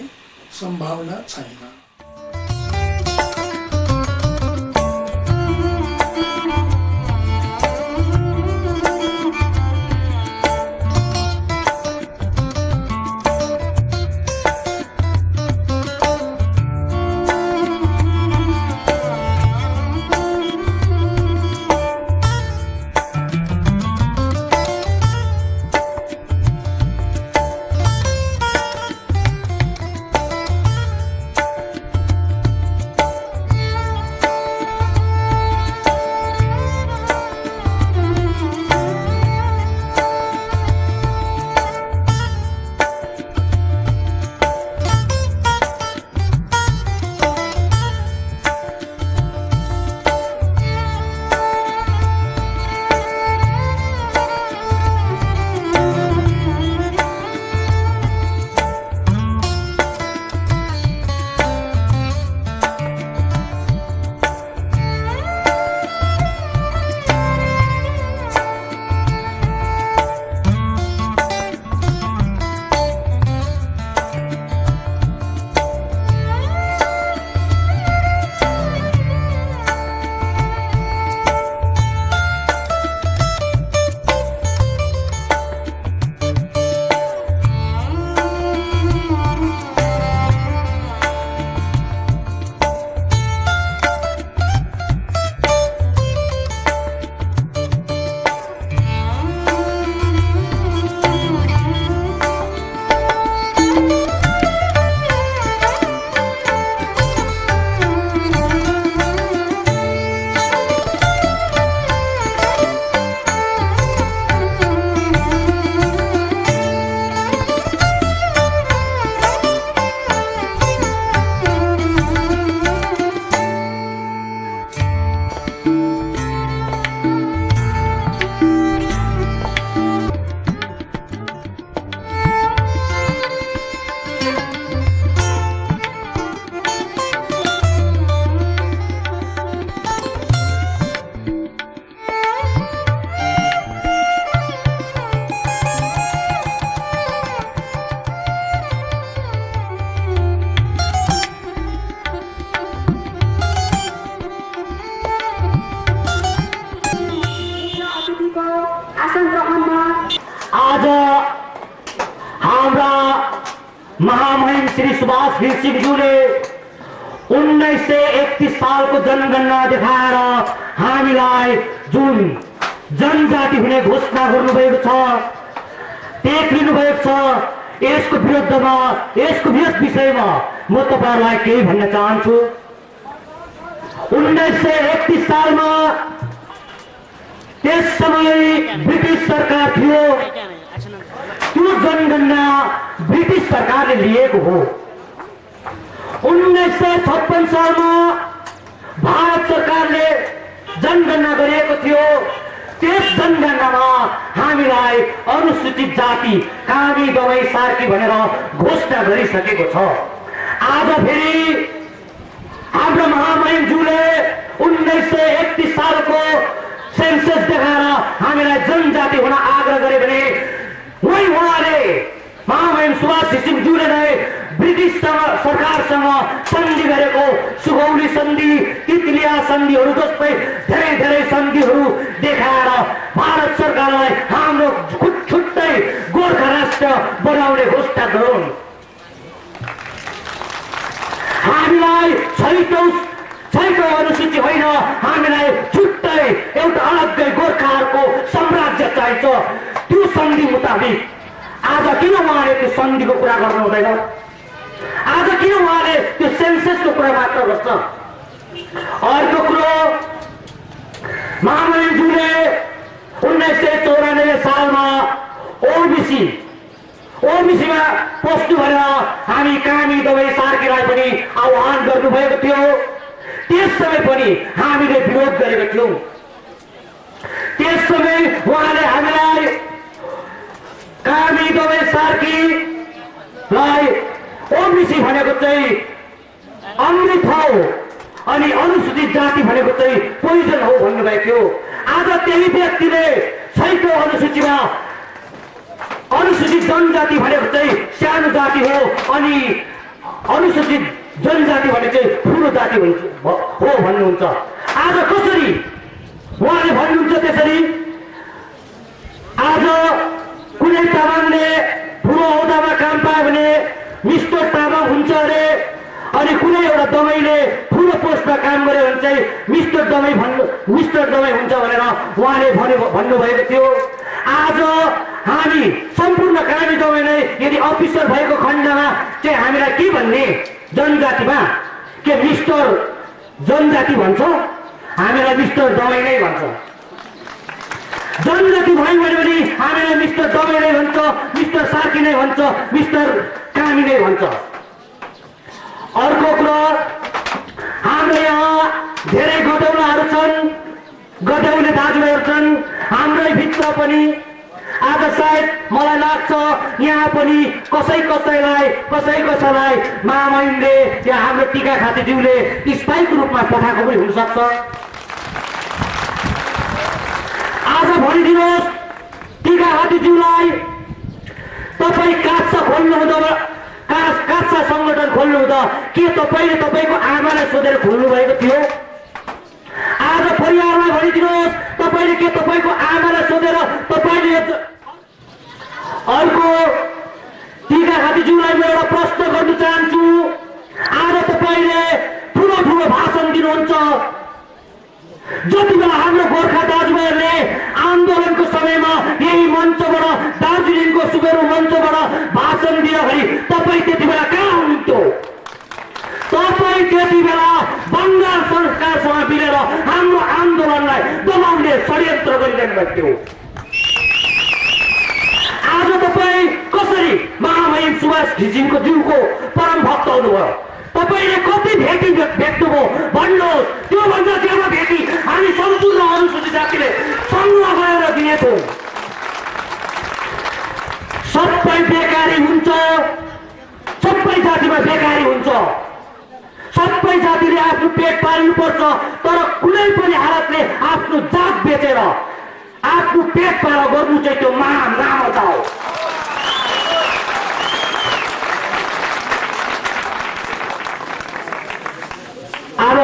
सम्भावना छैन। महामहिम श्री सुभाष घिसिङ सिंहज्यूले 1931 सालको जनगणना देखाएर हामीलाई जुन जनजाति हुने घोषणा गर्नुभएको छ, टेक लिनुभएको छ, यसको विरुद्धमा यस विषयमा म तपाईहरुलाई केही भन्न चाहन्छु। 1931 सालमा त्यस समय ब्रिटिस सरकार थियो। त्यो जनगणना ब्रिटिस सरकारले लिएको हो। 1956 सालमा भारत सरकारले जनगणना गरिएको थियो। त्यस जनगणनामा हामीलाई अनुसूचित जाति कामी दवाई सार्की भनेर घोषणा गरिसकेको छ। आज फेरि हाम्रो महामहिमज्यूले 1931 सालको सेन्सस देखाएर हामीलाई जनजाति हुन आग्रह गरे भने वही उहाँले महामहिम सुभाष घिसिङज्यूले नै ब्रिटिस सरकारसँग सन्धि गरेको सुगौली सन्धि, तितलिया सन्धिहरू जस्तै धेरै सन्धिहरू देखाएर भारत सरकारलाई हाम्रो छुट्टै गोर्खा राष्ट्र बनाउने घोषणा गरून्। हामीलाई छैटौं अनुसूची होइन, हामीलाई छुट्टै एउटा अलग्गै गोर्खाहरूको साम्राज्य चाहिन्छ। त्यो सन्धि मुताबिक आज किन उहाँले त्यो सन्धिको कुरा गर्नु हुँदैन? आज किन उहाँले त्यो सेन्ससको कुरा मात्र गर्छ? अर्को कुरो, महामहिमज्यूले 1994 सालमा ओबीसीमा पस्नु भनेर हामी कामी दवाई सार्कीलाई पनि आह्वान गर्नुभएको थियो। त्यस समय पनि हामीले विरोध गरेका थियौं। त्यस समय उहाँले हामीलाई कामी दवाई सार्कीलाई ओबीसी भनेको चाहिँ अमृत हो अनि अनुसूचित जाति भनेको चाहिँ पोइजन हो भन्नुभएको थियो। आज त्यही व्यक्तिले छैटौं अनुसूचीमा अनुसूचित जनजाति भनेको चाहिँ सानो जाति हो अनि अनुसूचित जनजाति भनेको चाहिँ ठुलो जाति हो भन्नुहुन्छ। आज कसरी उहाँले भन्नुहुन्छ त्यसरी? आज कुनै तामाङले ठुलो औदामा काम पायो भने मिस्टर तामाङ हुन्छ अरे, अनि कुनै एउटा दमाईले ठुलो पोस्टमा काम गर्यो भने चाहिँ मिस्टर दमाई हुन्छ भनेर उहाँले भन्नुभएको थियो। आज हामी सम्पूर्ण कामी दमाई नै यदि अफिसर भएको खण्डमा चाहिँ हामीलाई के भन्ने? जनजातिमा के मिस्टर जनजाति भन्छ? हामीलाई मिस्टर दमाई नै भन्छ। जनजाति भयो भने हामीलाई मिस्टर दमाई नै भन्छ, मिस्टर सार्की नै भन्छ, मिस्टर कामी नै भन्छ। अर्को कुरा, हाम्रो यहाँ धेरै गदौलाहरू छन्, गदौले दाजुभाइहरू छन् हाम्रै भित्र पनि। आज सायद मलाई लाग्छ यहाँ पनि कसैलाई महामहिमले या हाम्रो टीका खातीज्यूले स्थायीको रूपमा पठाएको पनि हुनसक्छ। आज भनिदिनुहोस् टीका खातीज्यूलाई, तपाईँ कासा संगठन खोल्नु हुँदा के तपाईँले तपाईँको आमालाई सोधेर खोल्नु भएको थियो? आज परिवारलाई भनिदिनुहोस् तपाईँले के तपाईँको आमालाई सोधेर तपाईँले? अर्को, टीका खातीज्यूलाई म एउटा प्रश्न गर्न चाहन्छु। आज तपाईँले ठुलो भाषण दिनुहुन्छ। जति बेला हाम्रो गोर्खा दाजुभाइहरूले आन्दोलनको समयमा यही मञ्चबाट, दार्जिलिङको सुबेरु मञ्चबाट भाषण दिँदाखेरि तपाईँ त्यति बेला कहाँ हुनुहुन्थ्यो? तपाईँ त्यति बेला बङ्गाल सरकारसँग मिलेर हाम्रो आन्दोलनलाई दबाउने षड्यन्त्र गरिरहनु भएको थियो। आज तपाईँ कसरी महामहिम सुभाष घिसिङको ज्यूको परम भक्त हुनुभयो? तपाईले कति भेटी भेट्नुभयो भन्नुहोस्? त्योभन्दा ज्यादा भेटी हामी सम्पूर्ण अनुसूचित जातिले संग्रह गरेर दिएछौँ। सबै बेकारी हुन्छ, सबै जातिमा बेकारी हुन्छ। सबै जातिले आफ्नो पेट पाल्नुपर्छ, तर कुनै पनि हालतले आफ्नो जात बेचेर आफ्नो पेट पार गर्नु चाहिँ त्यो महारामता हो। अब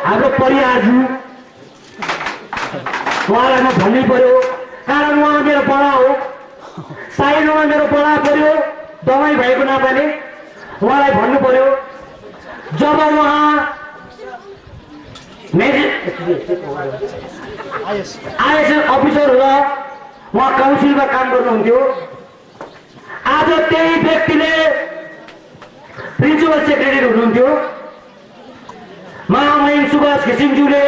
हाम्रो परिवारज्यू, उहाँलाई म भन्नै पर्यो, कारण उहाँ मेरो बडा हो, साइनोमा मेरो बडा पर्यो, दमाई भएको नाताले उहाँलाई भन्नु पर्यो। जब उहाँ आइएसएल अफिसर हुँदा उहाँ काउन्सिलमा काम गर्नुहुन्थ्यो। आज त्यही प्रिन्सिपल सेक्रेटरी हुनुहुन्थ्यो महामहिम सुभाष घिसिङज्यूले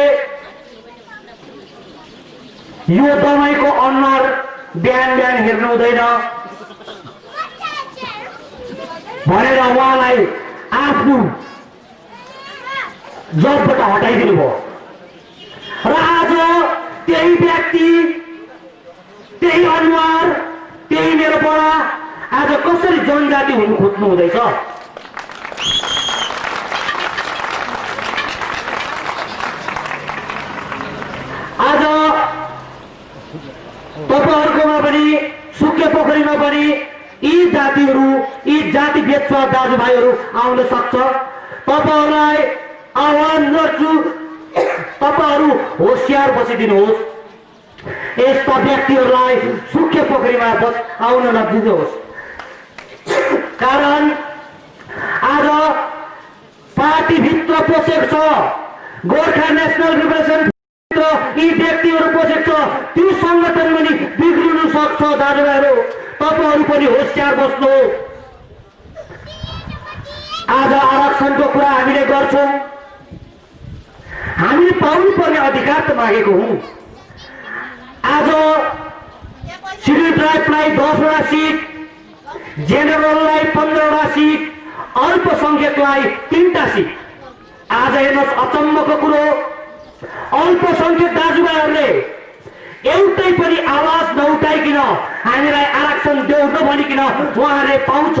यो दमाईको अनुहार बिहान बिहान हेर्नु हुँदैन भनेर उहाँलाई आफ्नो जबबाट हटाइदिनु भयो र आज त्यही व्यक्ति त्यही अनुहार त्यही मेरो बडा आज कसरी जनजाति हुनु खोज्नु हुँदैछ आज तपाईहरुकोमा पनि सुके पोखरीमा पनि यी जातिहरू यी जाति बेच्चा दाजुभाइहरू आउन सक्छ तपाईहरुलाई आह्वान गर्छु तपाईहरु होशियार बसिदिनुहोस् यस्ता व्यक्तिहरूलाई सुके पोखरीमा आउन नदिनुहोस् कारण आज पार्टी भित्र पसेको छ गोर्खा नेशनल लिबरेसन यी व्यक्तिहरू पसेको छ त्यो संगठन पनि बिग्रिन सक्छ दाजुभाइहरू तपाईहरु पनि होशियार बस्नु आज आरक्षणको कुरा हामीले गर्छौं हामीले पाउनुपर्ने अधिकार त मागेको हौं आज सिडिउल ट्राइबलाई 10 वटा सिट जेनरललाई 15 वटा सिट अल्पसंख्यकलाई 3 टा सिट आज हेर्नुहोस् अचम्मको कुरो अल्पसंख्यक दाजुभाइहरूले एउटै पनि आवाज नउठाइकिन हामीलाई आरक्षण देऊ नभनिकिन उहाँहरूले पाउँछ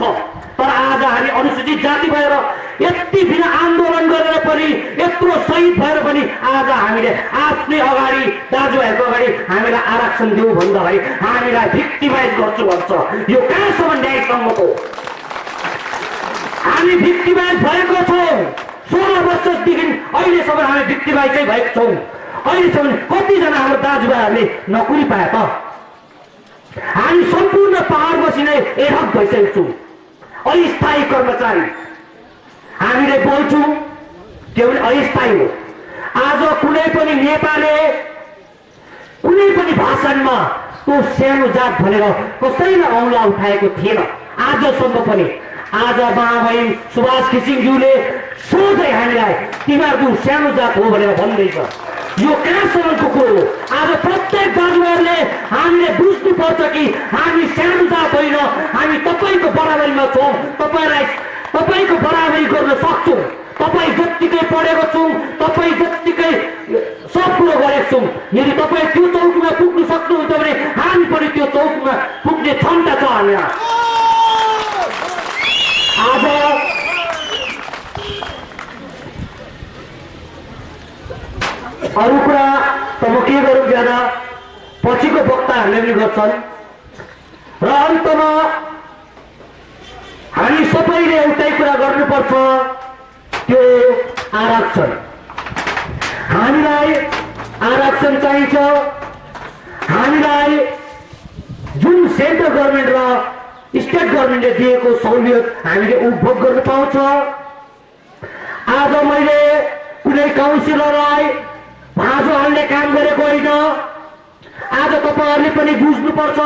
तर आज हामी अनुसूचित जाति भएर यति बिना आन्दोलन गरेर पनि यत्रो शहीद भएर पनि आज हामीले आफ्नै अगाडि दाजुभाइको अगाडि हामीलाई आरक्षण देऊ भन्दाखेरि हामीलाई भिक्टिमाइज गर्छु भन्छ यो कहाँसम्म न्यायसम्मको हामी भिक्टिमाइज भएको छौं 16 वर्षदेखि अहिलेसम्म हामी भिक्टिमाइज चाहिँ भएको छौं अहिलेसम्म कतिजना हाम्रो दाजुभाइहरूले नकुरी पाए त हामी सम्पूर्ण पहाडपछि नै एडहक भइसकेको छौं अस्थायी कर्मचारी हामीले बोल्छौं त्यो अस्थायी हो आज कुनै पनि नेताले कुनै पनि भाषणमा त्यो सानो जात भनेर कसैले औँला उठाएको थिएन आजसम्म पनि आज महामहिम सुभाष घिसिङज्यूले सोझै हामीलाई तिमीहरूको सानो जात हो भनेर भन्दैछ यो कहाँसम्मको कुरो हो आज प्रत्येक दाजुभाइहरूले हामीले बुझ्नुपर्छ कि हामी सानो जात होइन हामी तपाईको बराबरीमा छौं तपाईको बराबरी गर्न सक्छौं तपाई जतिकै पढेको छौं तपाई जतिकै सब कुरो गरेको छौं यदि तपाई त्यो चौकीमा पुग्न सक्नुहुन्छ भने हामी पनि त्यो चौकीमा पुग्ने क्षमता छ हामीमा आज अरू कुरा त म के गरौँ ज्यादा पछिको वक्ताहरूले पनि गर्छन् र अन्तमा हामी सबैले एउटै कुरा गर्नुपर्छ त्यो आरक्षण हामीलाई आरक्षण चाहिन्छ हामीलाई जुन सेन्ट्रल गभर्नमेन्ट र स्टेट गभर्नमेन्टले दिएको सहुलियत हामीले उपभोग गर्न पाउँछ आज मैले कुनै काउन्सिलरलाई भाँजो हाल्ने काम गरेको होइन आज तपाईहरुले पनि बुझ्नुपर्छ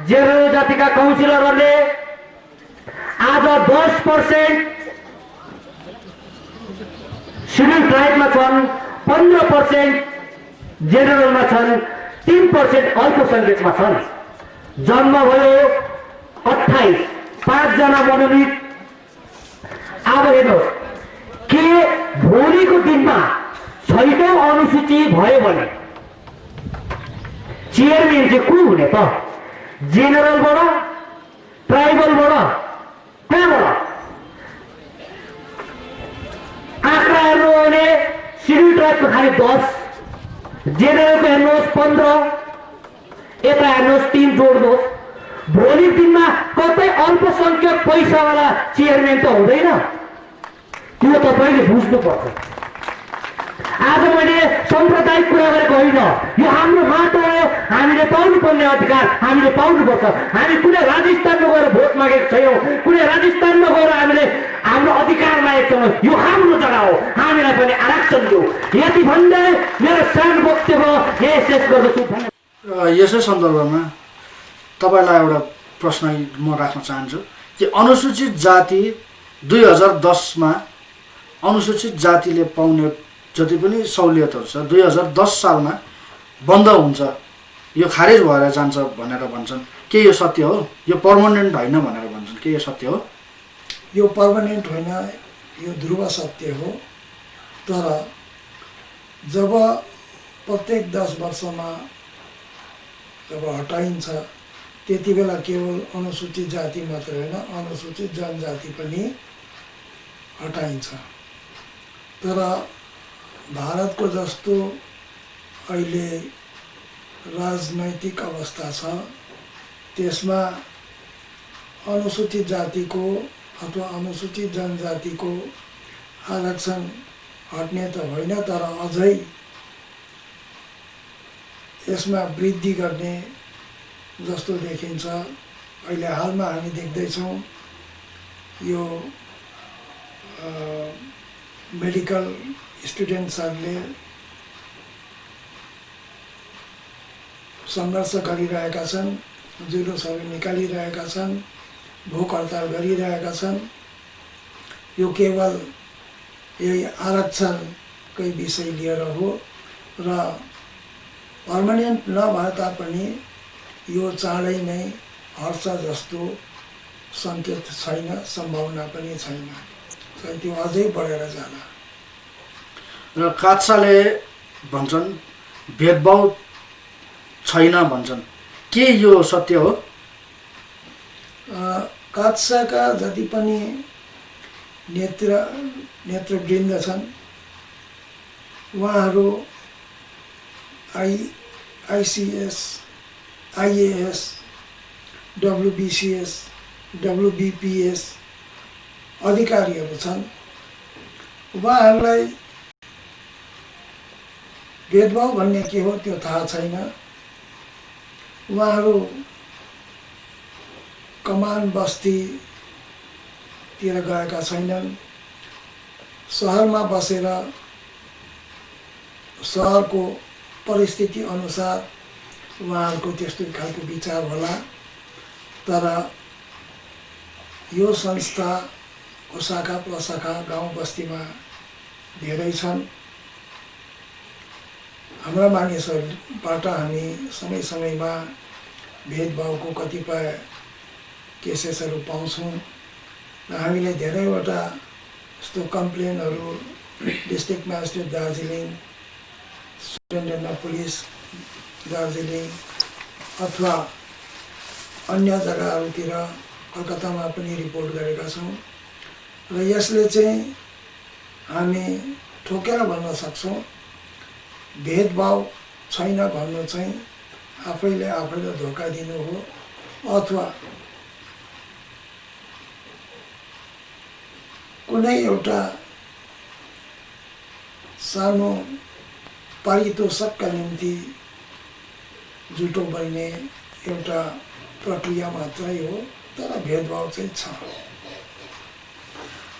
जेनरल जातिका काउन्सिलरहरूले आज 10% सिडिउल ट्राइबमा छन् 15% जेनरलमा छन् 3% अल्पसंख्यकमा छन् जन्म भयो 28 5 जना मनोनित अब हेर्नुहोस् के भोलिको दिनमा 6औं अनुसूची भयो भने चेयरम्यान चाहिँ को हुने त जेनरलबाट ट्राइबलबाट कहाँबाट आँकडा हेर्नु हो भने सिडिउल ट्राइबको खालि 10 जेनरलको हेर्नुहोस् 15 यता हेर्नुहोस् 3 जोड्नुहोस् भोलि दिनमा कतै अल्पसंख्यक पैसावाला चेयरम्यान त हुँदैन त्यो तपाईले बुझ्नुपर्छ आज मैले साम्प्रदायिक कुरा गरेको होइन यो हाम्रो माटो हो हामीले पाउनुपर्ने अधिकार हामीले पाउनुपर्छ हामी कुनै राजस्थानमा गएर भोट मागेको छैनौं कुनै राजस्थानमा गएर हामीले हाम्रो अधिकार मागेको छौं यो हाम्रो जग्गा हो हामीलाई पनि आरक्षण दिऊ यति भन्दै मेरो सानो वक्तव्य यस गर्दछु यसै सन्दर्भमा तपाईलाई एउटा प्रश्न म राख्न चाहन्छु कि अनुसूचित जाति 2010 मा अनुसूचित जातिले पाउने जति पनि सहुलियतहरू छ 2010 सालमा बन्द हुन्छ, यो खारेज भएर जान्छ भनेर भन्छन्। के यो सत्य हो? यो पर्मनेन्ट होइन भनेर भन्छन्, के यो सत्य हो? यो पर्मनेन्ट होइन, यो ध्रुव सत्य हो। तर जब प्रत्येक 10 वर्षमा जब हटाइन्छ त्यति बेला केवल अनुसूचित जाति मात्र होइन, अनुसूचित जनजाति पनि हटाइन्छ। तर भारतको जस्तो अहिले राजनैतिक अवस्था छ त्यसमा अनुसूचित जातिको अथवा अनुसूचित जनजातिको आरक्षण हट्ने त होइन, तर अझै यसमा वृद्धि गर्ने जस्तो देखिन्छ। अहिले हालमा हामी देख्दैछौँ यो मेडिकल स्टुडेन्ट्सहरूले सङ्घर्ष गरिरहेका छन्, जुलुसहरू निकालिरहेका छन्, भोक हडताल गरिरहेका छन्। यो केवल यही आरक्षणकै विषय लिएर हो र पर्मनेन्ट नभए तापनि यो चाँडै नै हट्छ जस्तो सङ्केत छैन, सम्भावना पनि छैन। त्यो अझै बढेर जाला। र कात्साले भन्छन् भेदभाव छैन भन्छन्, के यो सत्य हो? कात्साका जति पनि नेतृवृन्द छन् उहाँहरू आइसिएस, आइएएस, डब्लुबिसिएस, डब्लुबिपिएस अधिकारीहरू छन्। उहाँहरूलाई भेदभाव भन्ने के हो त्यो थाहा छैन। उहाँहरू कमान बस्तीतिर गएका छैनन्। सहरमा बसेर सहरको परिस्थिति अनुसार उहाँहरूको त्यस्तो खालको विचार होला। तर यो संस्थाको शाखा प्रशाखा गाउँ बस्तीमा धेरै छन्। हाम्रा मानिसहरूबाट हामी समय समयमा भेदभावको कतिपय केसेसहरू पाउँछौँ र हामीले धेरैवटा यस्तो कम्प्लेनहरू district magistrate Darjeeling, superintendent of police Darjeeling अथवा अन्य जग्गाहरूतिर कलकत्तामा पनि रिपोर्ट गरेका छौँ। र यसले चाहिँ हामी ठोकेर भन्न सक्छौँ भेदभाव छैन भन्नु चाहिँ आफैले आफैलाई धोका दिनु हो अथवा कुनै एउटा सानो पारितोषकका निम्ति जुटो बन्ने एउटा प्रक्रिया मात्रै हो। तर भेदभाव चाहिँ छ।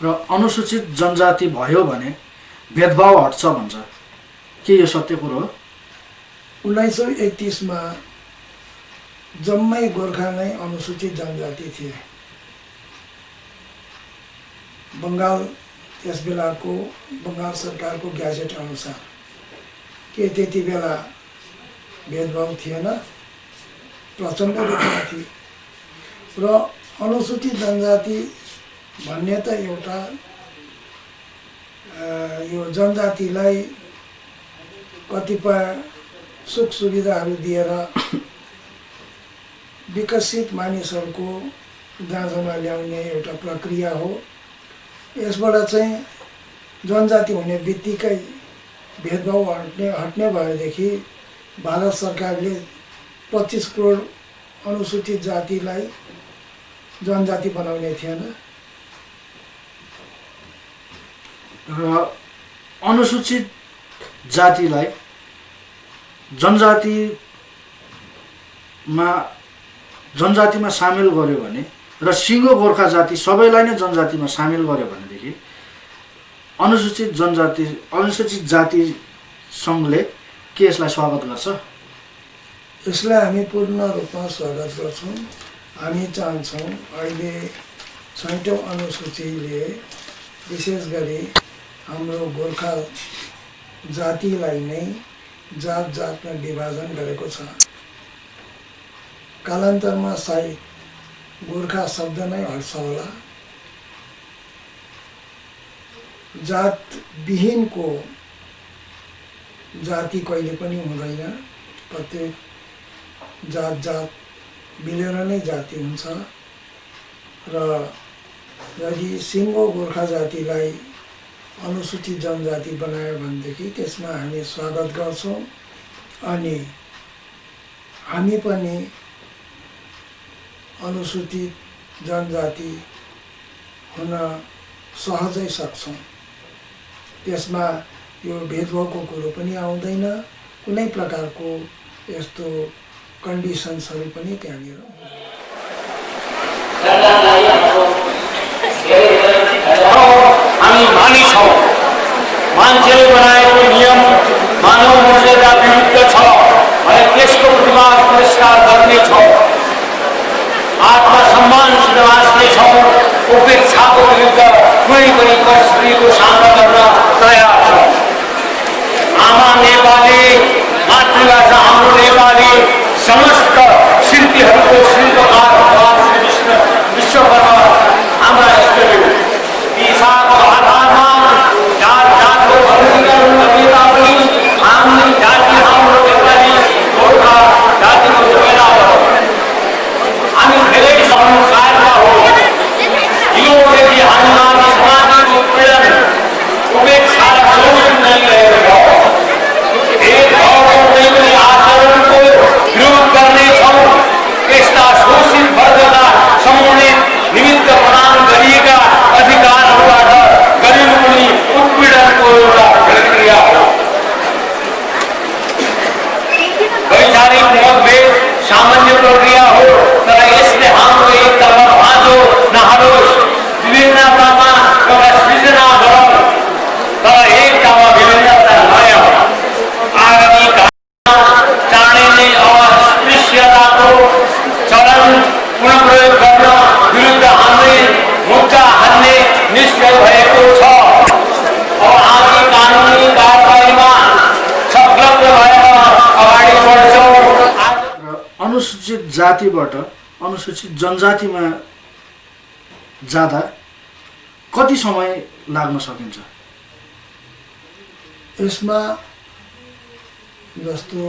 र अनुसूचित जनजाति भयो भने भेदभाव हट्छ भन्छ, के यो सत्य कुरो हो? 1931 मा जम्मै गोर्खा नै अनुसूचित जनजाति थिए। बङ्गाल त्यस बेलाको बङ्गाल सरकारको ग्याजेट अनुसार के त्यति बेला भेदभाव थिएन, प्रचण्ड रूपमा थियो। र अनुसूचित जनजाति भन्ने त एउटा यो जनजातिलाई कतिपय सुख सुविधाहरू दिएर विकसित मानिसहरूको दाँजोमा ल्याउने एउटा प्रक्रिया हो। यसबाट चाहिँ जनजाति हुने बित्तिकै भेदभाव हट्ने भएदेखि भारत सरकारले 25 करोड अनुसूचित जातिलाई जनजाति बनाउने थिएन। र अनुसूचित जातिलाई जनजातिमा सामेल गर्यो भने र सिङ्गो गोर्खा जाति सबैलाई नै जनजातिमा सामेल गर्यो भनेदेखि अनुसूचित जाति सङ्घले के यसलाई स्वागत गर्छ? यसलाई हामी पूर्ण रूपमा स्वागत गर्छौँ। हामी चाहन्छौँ अहिले छैटौँ अनुसूचीले विशेष गरी हाम्रो गोर्खा जातिलाई नै जात जातमा विभाजन गरेको छ। कालान्तरमा सायद गोर्खा शब्द नै हट्छ होला। जात विहीनको जाति कहिले पनि हुँदैन। प्रत्येक जात जात मिलेर नै जाति हुन्छ र यदि सिङ्गो गोर्खा जातिलाई अनुसूचित जनजाति बनायो भनेदेखि त्यसमा हामी स्वागत गर्छौँ अनि हामी पनि अनुसूचित जनजाति हुन सहजै सक्छौँ। त्यसमा यो भेदभावको कुरो पनि आउँदैन, कुनै प्रकारको यस्तो कन्डिसन्सहरू पनि त्यहाँनिर हामी मानिछौँ। मान्छेले बनाएको नियम मानव मर्यादा विरुद्ध छ भने त्यसको प्रतिवाद पुरस्कार गर्नेछौँ। आत्मसम्मानसित बाँच्नेछौँ। उपेक्षाको विरुद्ध कुनै पनि परिस्थितिको सामना गर्न तयार छौँ। आमा नेपाली, मातृभाषा हाम्रो नेपाली, समस्त शिल्पीहरूको शिल्पकार भगवान श्री विष्णु विश्वकर्मा हाम्रा इष्टदेव। दिशाको आधारमा जात जातको भूमिका नेता पनि हाम्रो जाति हाम्रो नेपाली गोर्खा जातिको नेता हो। हामी धेरै संसारका हो। योदेखि हामीमा समाजको उत्पीडन उपेक्षा र शोषण गरिरहेको छ। भेदभावको कुनै पनि आचरणको विरोध गर्नेछौँ। यस्ता शोषित वर्गका सम्बन्धित निमित्त प्रदान गरिएका अधिकारहरूबाट गरिनु पनि उत्पीडनको एउटा प्रक्रिया हो। वैचारिक मतभेद सामान्य प्रक्रिया हो, तर यसले हाम्रो एकतामा भाँचो नहालोस्। विभिन्नतामा एउटा सृजना गरौँ, तर एकतामा विभिन्नता नयाँ। आगामी कालमा चाँडै नै अस्पृश्यताको चलन पुनः प्रयोग गर्न विरुद्ध हाम्रै मुद्दा हान्ने निश्चय भएको छ। अब हामी कानुनी कारबाहीमा संलग्न भएर अगाडि बढ्छौँ। र अनुसूचित जातिबाट अनुसूचित जनजातिमा जाँदा कति समय लाग्न सकिन्छ? यसमा जस्तो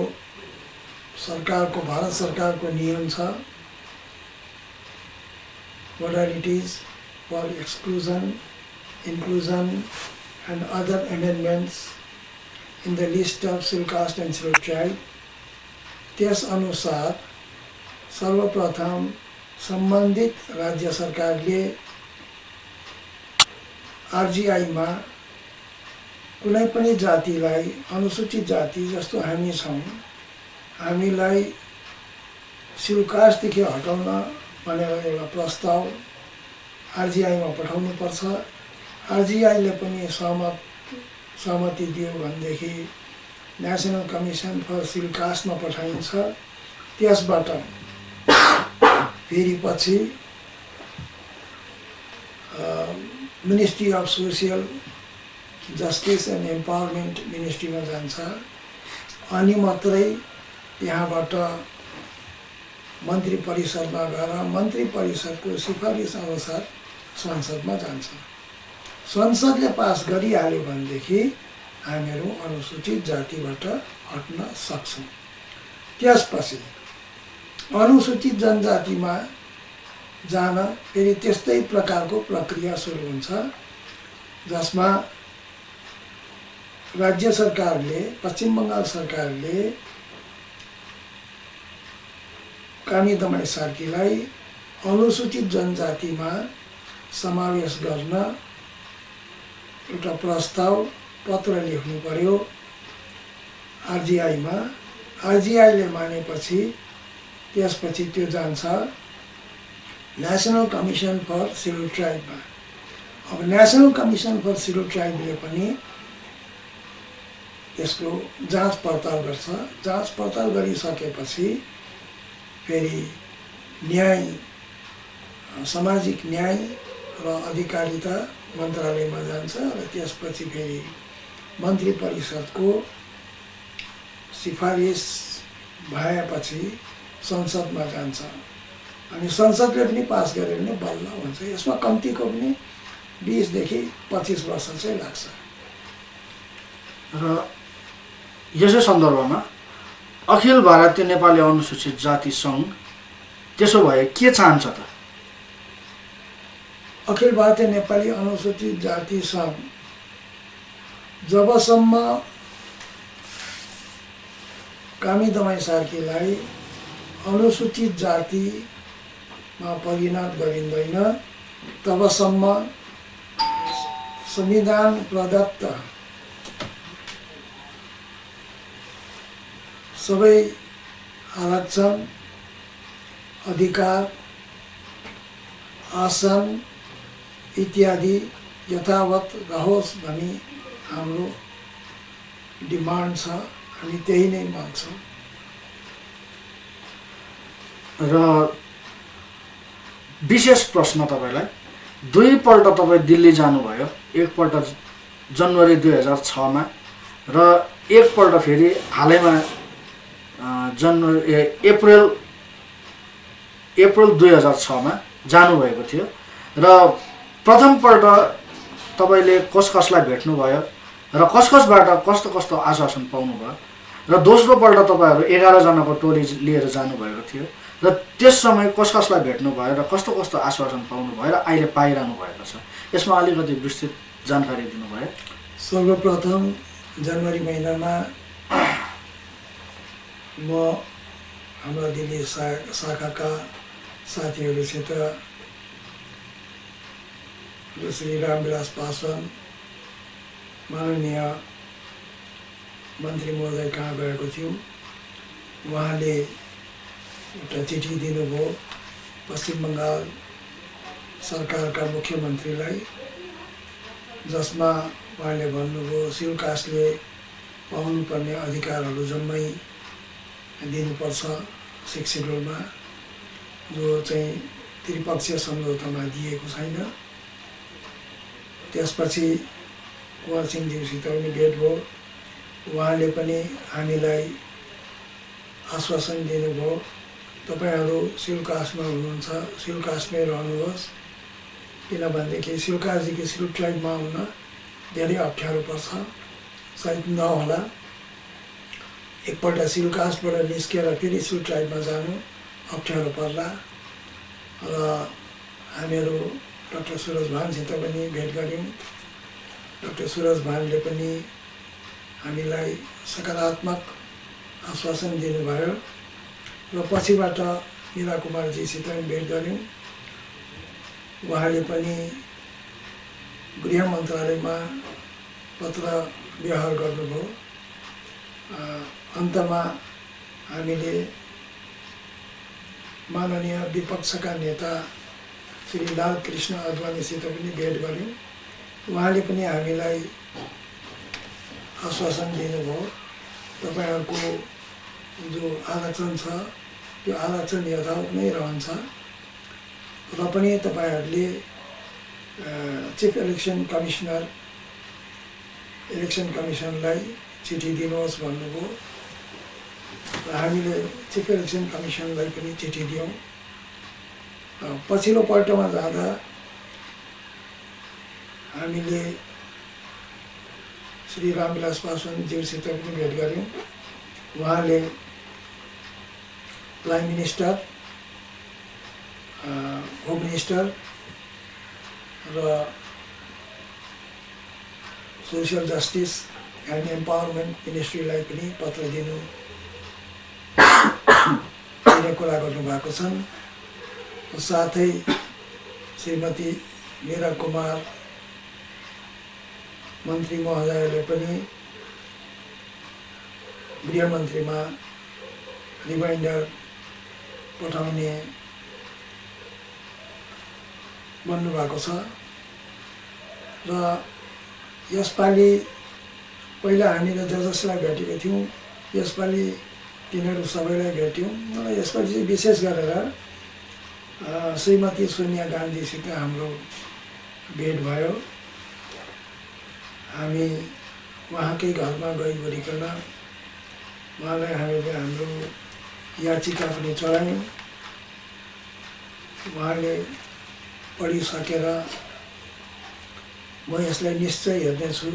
सरकारको भारत सरकारको नियम छ, modalities for exclusion, inclusion and other amendments in the list of scheduled caste and scheduled tribe. त्यस अनुसार सर्वप्रथम सम्बन्धित राज्य सरकारले आरजीआईमा कुनै पनि जातिलाई अनुसूचित जाति जस्तो हामी छौँ, हामीलाई scheduled casteदेखि हटाउन भनेर एउटा प्रस्ताव आरजीआईमा पठाउनुपर्छ। आरजीआईले पनि सहमति दियो भनेदेखि नेसनल कमिसन फर scheduled कास्टमा पठाइन्छ। त्यसबाट फेरि पछि ministry of social justice and empowerment मिनिस्ट्रीमा जान्छ। अनि मात्रै त्यहाँबाट मन्त्री परिषदमा गएर मन्त्री परिषदको सिफारिस अनुसार संसदमा जान्छ। संसदले पास गरिहाल्यो भनेदेखि हामीहरू अनुसूचित जातिबाट हट्न सक्छौँ। त्यसपछि अनुसूचित जनजातिमा जान फेरि त्यस्तै प्रकारको प्रक्रिया सुरु हुन्छ, जसमा राज्य सरकारले, पश्चिम बङ्गाल सरकारले कामी दमाई सार्कीलाई अनुसूचित जनजातिमा समावेश गर्न एउटा प्रस्ताव पत्र लेख्नु पर्यो आरजीआईमा। आरजीआईले मानेपछि त्यसपछि त्यो जान्छ नेसनल कमिसन फर scheduled ट्राइबमा। अब नेसनल कमिसन फर scheduled ट्राइबले पनि त्यसको जाँच पडताल गर्छ। जाँच पडताल गरिसकेपछि फेरि न्याय, सामाजिक न्याय र अधिकारिता मन्त्रालयमा जान्छ र त्यसपछि फेरि मन्त्री परिषदको सिफारिस भएपछि संसदमा जान्छ अनि संसदले पनि पास गर्यो भने बल्ल हुन्छ। यसमा कम्तीको पनि 20 देखि 25 वर्ष चाहिँ लाग्छ। र यसै सन्दर्भमा अखिल भारतीय नेपाली अनुसूचित जाति सङ्घ त्यसो भए के चाहन्छ त? अखिल भारतीय नेपाली अनुसूचित जाति सङ्घ जबसम्म कामी दमाई सार्कीलाई अनुसूचित जातिमा परिणत गरिँदैन तबसम्म संविधान प्रदत्त सबै आरक्षण अधिकार आसन इत्यादि यथावत रहोस् भनी हाम्रो डिमान्ड छ। हामी त्यही नै माग्छौँ। र विशेष प्रश्न तपाईँलाई, दुईपल्ट तपाईँ दिल्ली जानुभयो, एकपल्ट जनवरी 2006मा र एकपल्ट फेरि हालैमा अप्रिल 2006मा जानुभएको थियो र प्रथमपल्ट तपाईँले कसलाई भेट्नुभयो र कसबाट कस्तो कस्तो आश्वासन पाउनुभयो र दोस्रोपल्ट तपाईँहरू 11 जनाको टोली लिएर जानुभएको थियो र त्यस समय कसलाई भेट्नुभयो र कस्तो कस्तो आश्वासन पाउनुभयो र अहिले पाइरहनु भएको छ, यसमा अलिकति विस्तृत जानकारी दिनुभयो। सर्वप्रथम जनवरी महिनामा म हाम्रा दिल्ली शाखाका साथीहरूसित श्री रामविलास पासवान माननीय मन्त्री महोदय कहाँ गएको थियौँ। उहाँले एउटा चिठी दिनुभयो पश्चिम बङ्गाल सरकारका मुख्यमन्त्रीलाई, जसमा उहाँले भन्नुभयो सिलकासले पाउनुपर्ने अधिकारहरू जम्मै दिनुपर्छ 6 सिड्युलमा, जो चाहिँ त्रिपक्षीय सम्झौतामा दिएको छैन। त्यसपछि कुँवर सिंहज्यूसित पनि भेट भयो। उहाँले पनि हामीलाई आश्वासन दिनुभयो तपाईहरू सिलकासमा हुनुहुन्छ, सिलकासमै रहनुहोस्, किनभनेदेखि सिलकासदेखि सिल ट्राइबमा आउन धेरै अप्ठ्यारो पर्छ, सायद नहोला। एकपल्ट सिलकासबाट निस्केर फेरि सिल ट्राइबमा जानु अप्ठ्यारो पर्ला। र हामीहरू डाक्टर सुरज भानसित पनि भेट गऱ्यौँ। डाक्टर सुरज भानले पनि हामीलाई सकारात्मक आश्वासन दिनुभयो र पछिबाट मीरा कुमारजीसित पनि भेट गऱ्यौँ। उहाँले पनि गृह मन्त्रालयमा पत्र व्यवहार गर्नुभयो। अन्तमा हामीले माननीय विपक्षका नेता श्री लालकृष्ण अडवाणीसित पनि भेट गऱ्यौँ। उहाँले पनि हामीलाई आश्वासन दिनुभयो तपाईहरूको जो आरक्षण छ त्यो आरक्षण यथावत नै रहन्छ र पनि तपाईहरूले चिफ इलेक्सन कमिसनलाई चिठी दिनुहोस् भन्नुभयो र हामीले चिफ इलेक्सन कमिसनलाई पनि चिठी दियौँ। पछिल्लो पल्टमा जाँदा हामीले श्री रामविलास पासवानज्यूसित पनि भेट गऱ्यौँ। उहाँले प्राइम मिनिस्टर, होम मिनिस्टर र सोसियल जस्टिस एन्ड एम्पावरमेन्ट मिनिस्ट्रीलाई पनि पत्र दिने कुरा गर्नुभएको छन्। साथै श्रीमती मीरा कुमार मन्त्री महोदयले पनि गृहमन्त्रीमा रिमाइन्डर पठाउने भन्नुभएको छ र यसपालि पहिला हामीले जसलाई भेटेको थियौँ यसपालि तिनीहरू सबैलाई भेट्यौँ। मलाई यसपालि चाहिँ विशेष गरेर श्रीमती सोनिया गान्धीसित हाम्रो भेट भयो। हामी उहाँकै घरमा गइवरिकन उहाँलाई हामीले हाम्रो याचिका पनि चढायौँ। उहाँले पढिसकेर म यसलाई निश्चय हेर्नेछु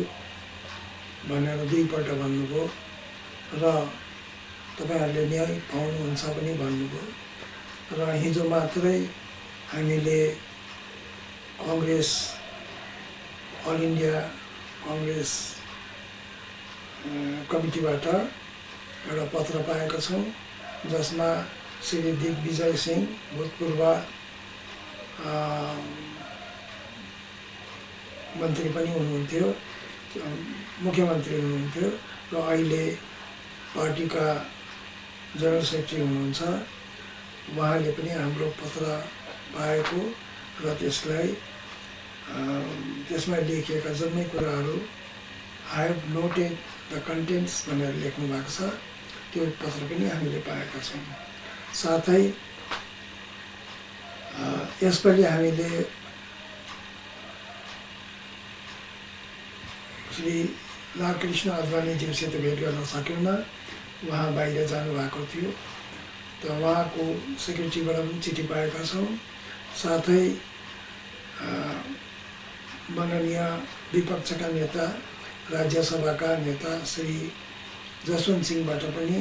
भनेर 2 पल्ट भन्नुभयो र तपाईँहरूले न्याय पाउनुहुन्छ पनि भन्नुभयो। र हिजो मात्रै हामीले कङ्ग्रेस अल इन्डिया कङ्ग्रेस कमिटीबाट एउटा पत्र पाएका छौँ, जसमा श्री दिग्विजय सिंह भूतपूर्व मन्त्री पनि हुनुहुन्थ्यो, मुख्यमन्त्री हुनुहुन्थ्यो र अहिले पार्टीका जनरल सेक्रेटरी हुनुहुन्छ। उहाँले पनि हाम्रो पत्र पाएको र त्यसमा लेखिएका जम्मै कुराहरू I have noted the contents भनेर लेख्नु भएको छ। त्यो पत्र पनि हामीले पाएका छौँ। साथै यसपालि हामीले श्री लालकृष्ण अडवाणीज्यूसित भेट गर्न सकेनौँ। उहाँ बाहिर जानुभएको थियो, त उहाँको सेक्रेटरीबाट पनि चिठी पाएका छौँ। साथै माननीय विपक्षका नेता राज्यसभाका नेता श्री जसवन्त सिंहबाट पनि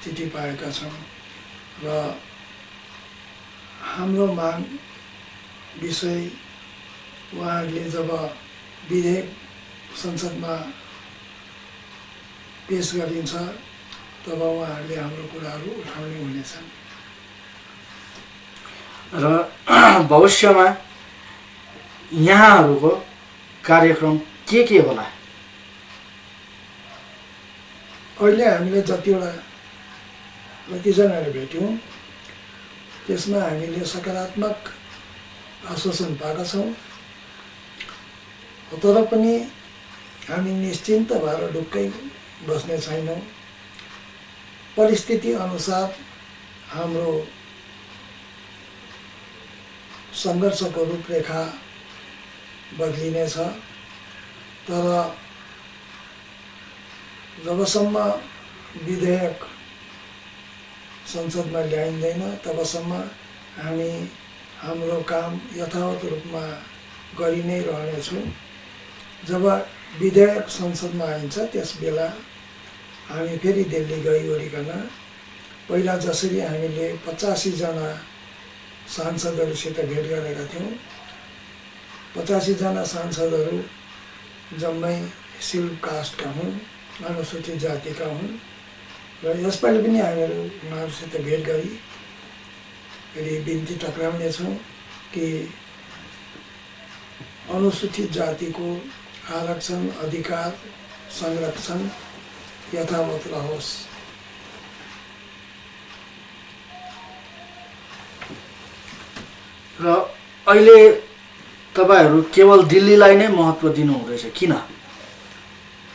चिठी पाएका छौँ र हाम्रो माग विषय उहाँहरूले जब विधेयक संसदमा पेश गरिन्छ तब उहाँहरूले हाम्रो कुराहरू उठाउने हुनेछन्। र भविष्यमा यहाँहरूको कार्यक्रम के होला? अहिले हामीले जतिजनाले भेट्यौँ त्यसमा हामीले सकारात्मक आश्वासन पाएका छौँ। तर पनि हामी निश्चिन्त भएर ढुक्कै बस्ने छैनौँ। परिस्थिति अनुसार हाम्रो सङ्घर्षको रूपरेखा बदलिनेछ। तर जबसम्म विधेयक संसदमा ल्याइँदैन तबसम्म हामी हाम्रो काम यथावत रूपमा गरि नै रहनेछौँ। जब विधेयक संसदमा आइन्छ त्यस बेला हामी फेरि दिल्ली गइवरिकन पहिला जसरी हामीले 85 जना सांसदहरूसित भेट गरेका थियौँ, 85 जना सांसदहरू जम्मै सिड्युल कास्टका हुन्, अनुसूचित जातिका हुन् र यसपालि पनि हामीहरू उहाँहरूसित भेट गरी फेरि बिन्ती टक्राउनेछौँ कि अनुसूचित जातिको आरक्षण अधिकार संरक्षण यथावत रहोस्। र अहिले तपाईहरू केवल दिल्लीलाई नै महत्त्व दिनु हुँदैछ, किन?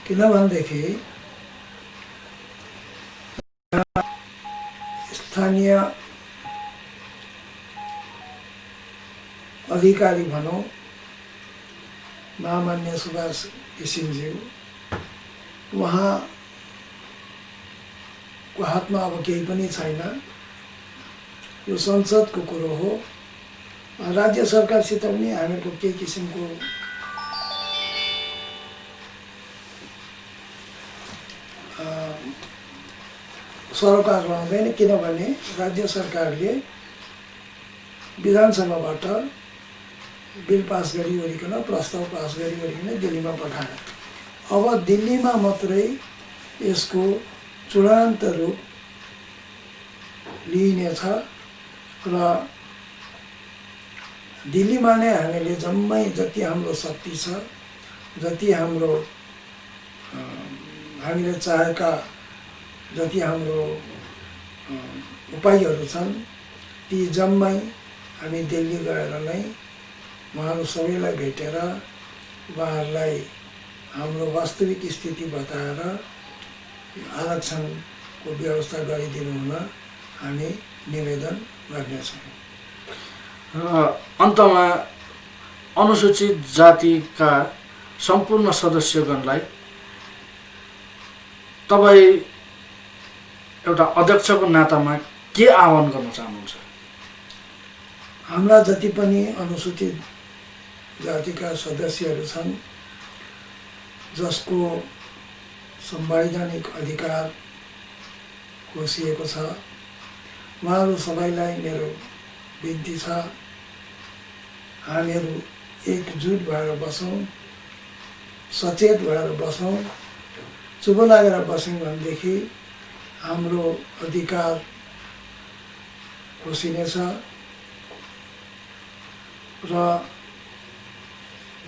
किनभनेदेखि स्थानीय अधिकारी भनौँ, महामान्य सुभाष घिसिङज्यू, उहाँको हातमा अब केही पनि छैन। यो संसदको कुरो हो। राज्य सरकारसित पनि हामीहरूको केही किसिमको सरोकार रहँदैन, किनभने राज्य सरकारले विधानसभाबाट बिल पास गरिवरिकन प्रस्ताव पास गरिवरिकन दिल्लीमा पठाए। अब दिल्लीमा मात्रै यसको चूडान्त रूप लिइनेछ र दिल्लीमा नै हामीले जम्मै जति हाम्रो शक्ति छ, जति हामीले चाहेका जति हाम्रो उपायहरू छन् ती जम्मै हामी दिल्ली गएर नै उहाँहरू सबैलाई भेटेर उहाँहरूलाई हाम्रो वास्तविक स्थिति बताएर आरक्षणको व्यवस्था गरिदिनु हुन हामी निवेदन गर्नेछौँ। अन्तमा अनुसूचित जातिका सम्पूर्ण सदस्यगणलाई तपाईँ एउटा अध्यक्षको नातामा के आह्वान गर्न चाहनुहुन्छ? हाम्रा जति पनि अनुसूचित जातिका सदस्यहरू छन् जसको संवैधानिक अधिकार घोषिएको छ, उहाँहरू सबैलाई मेरो बिन्ती छ, हामीहरू एकजुट भएर बसौँ, सचेत भएर बसौँ। चुप लागेर बस्यौँ भनेदेखि हाम्रो अधिकार घोषिनेछ र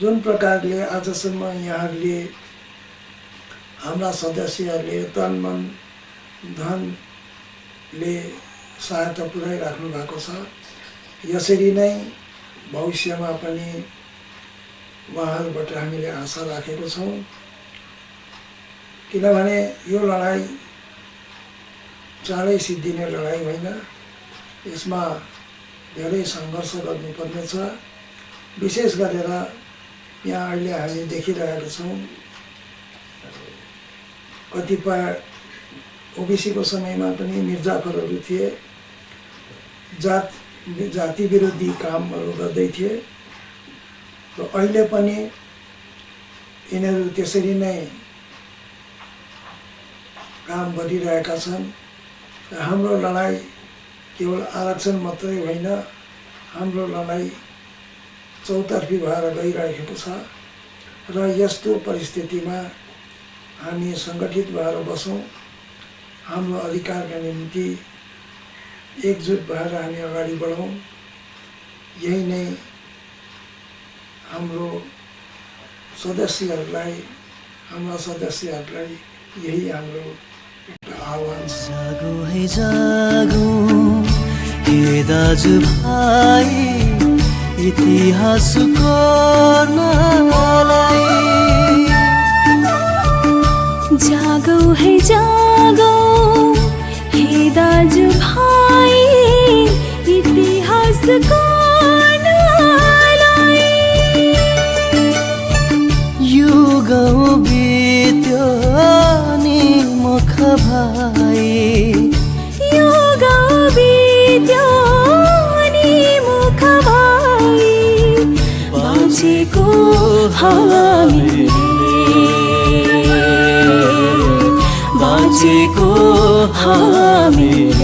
जुन प्रकारले आजसम्म यहाँहरूले हाम्रा सदस्यहरूले तन मन धनले सहायता पुर्याइराख्नु भएको छ, यसरी नै भविष्यमा पनि उहाँहरूबाट हामीले आशा राखेको छौँ। किनभने यो लडाइँ चाँडै सिद्धिने लडाइँ होइन, यसमा धेरै सङ्घर्ष गर्नुपर्ने छ। विशेष गरेर यहाँ अहिले हामी देखिरहेका छौँ कतिपय ओबिसीको समयमा पनि मिर्जाफरहरू थिए, जाति विरोधी कामहरू गर्दै थिए र अहिले पनि यिनीहरू त्यसरी नै काम गरिरहेका छन्। हाम्रो लडाइँ केवल आरक्षण मात्रै होइन, हाम्रो लडाइँ चौतर्फी भएर गइरहेको छ र यस्तो परिस्थितिमा हामी सङ्गठित भएर बसौँ, हाम्रो अधिकारका निम्ति एकजुट भएर हामी अगाडि बढौँ। यही नै हाम्रो सदस्यहरूलाई यही हाम्रो आह्वान छ। जागो है जागो ये दाजुभाइ इतिहासको नालाई। जागो है जागो हे दाजुभाइ इतिहासको नालाई। युग बित्यो नि मुख भाइ, युग बित्यो नि मुख भाइ, बाँचेको हामीले, बाँचेको हामीले।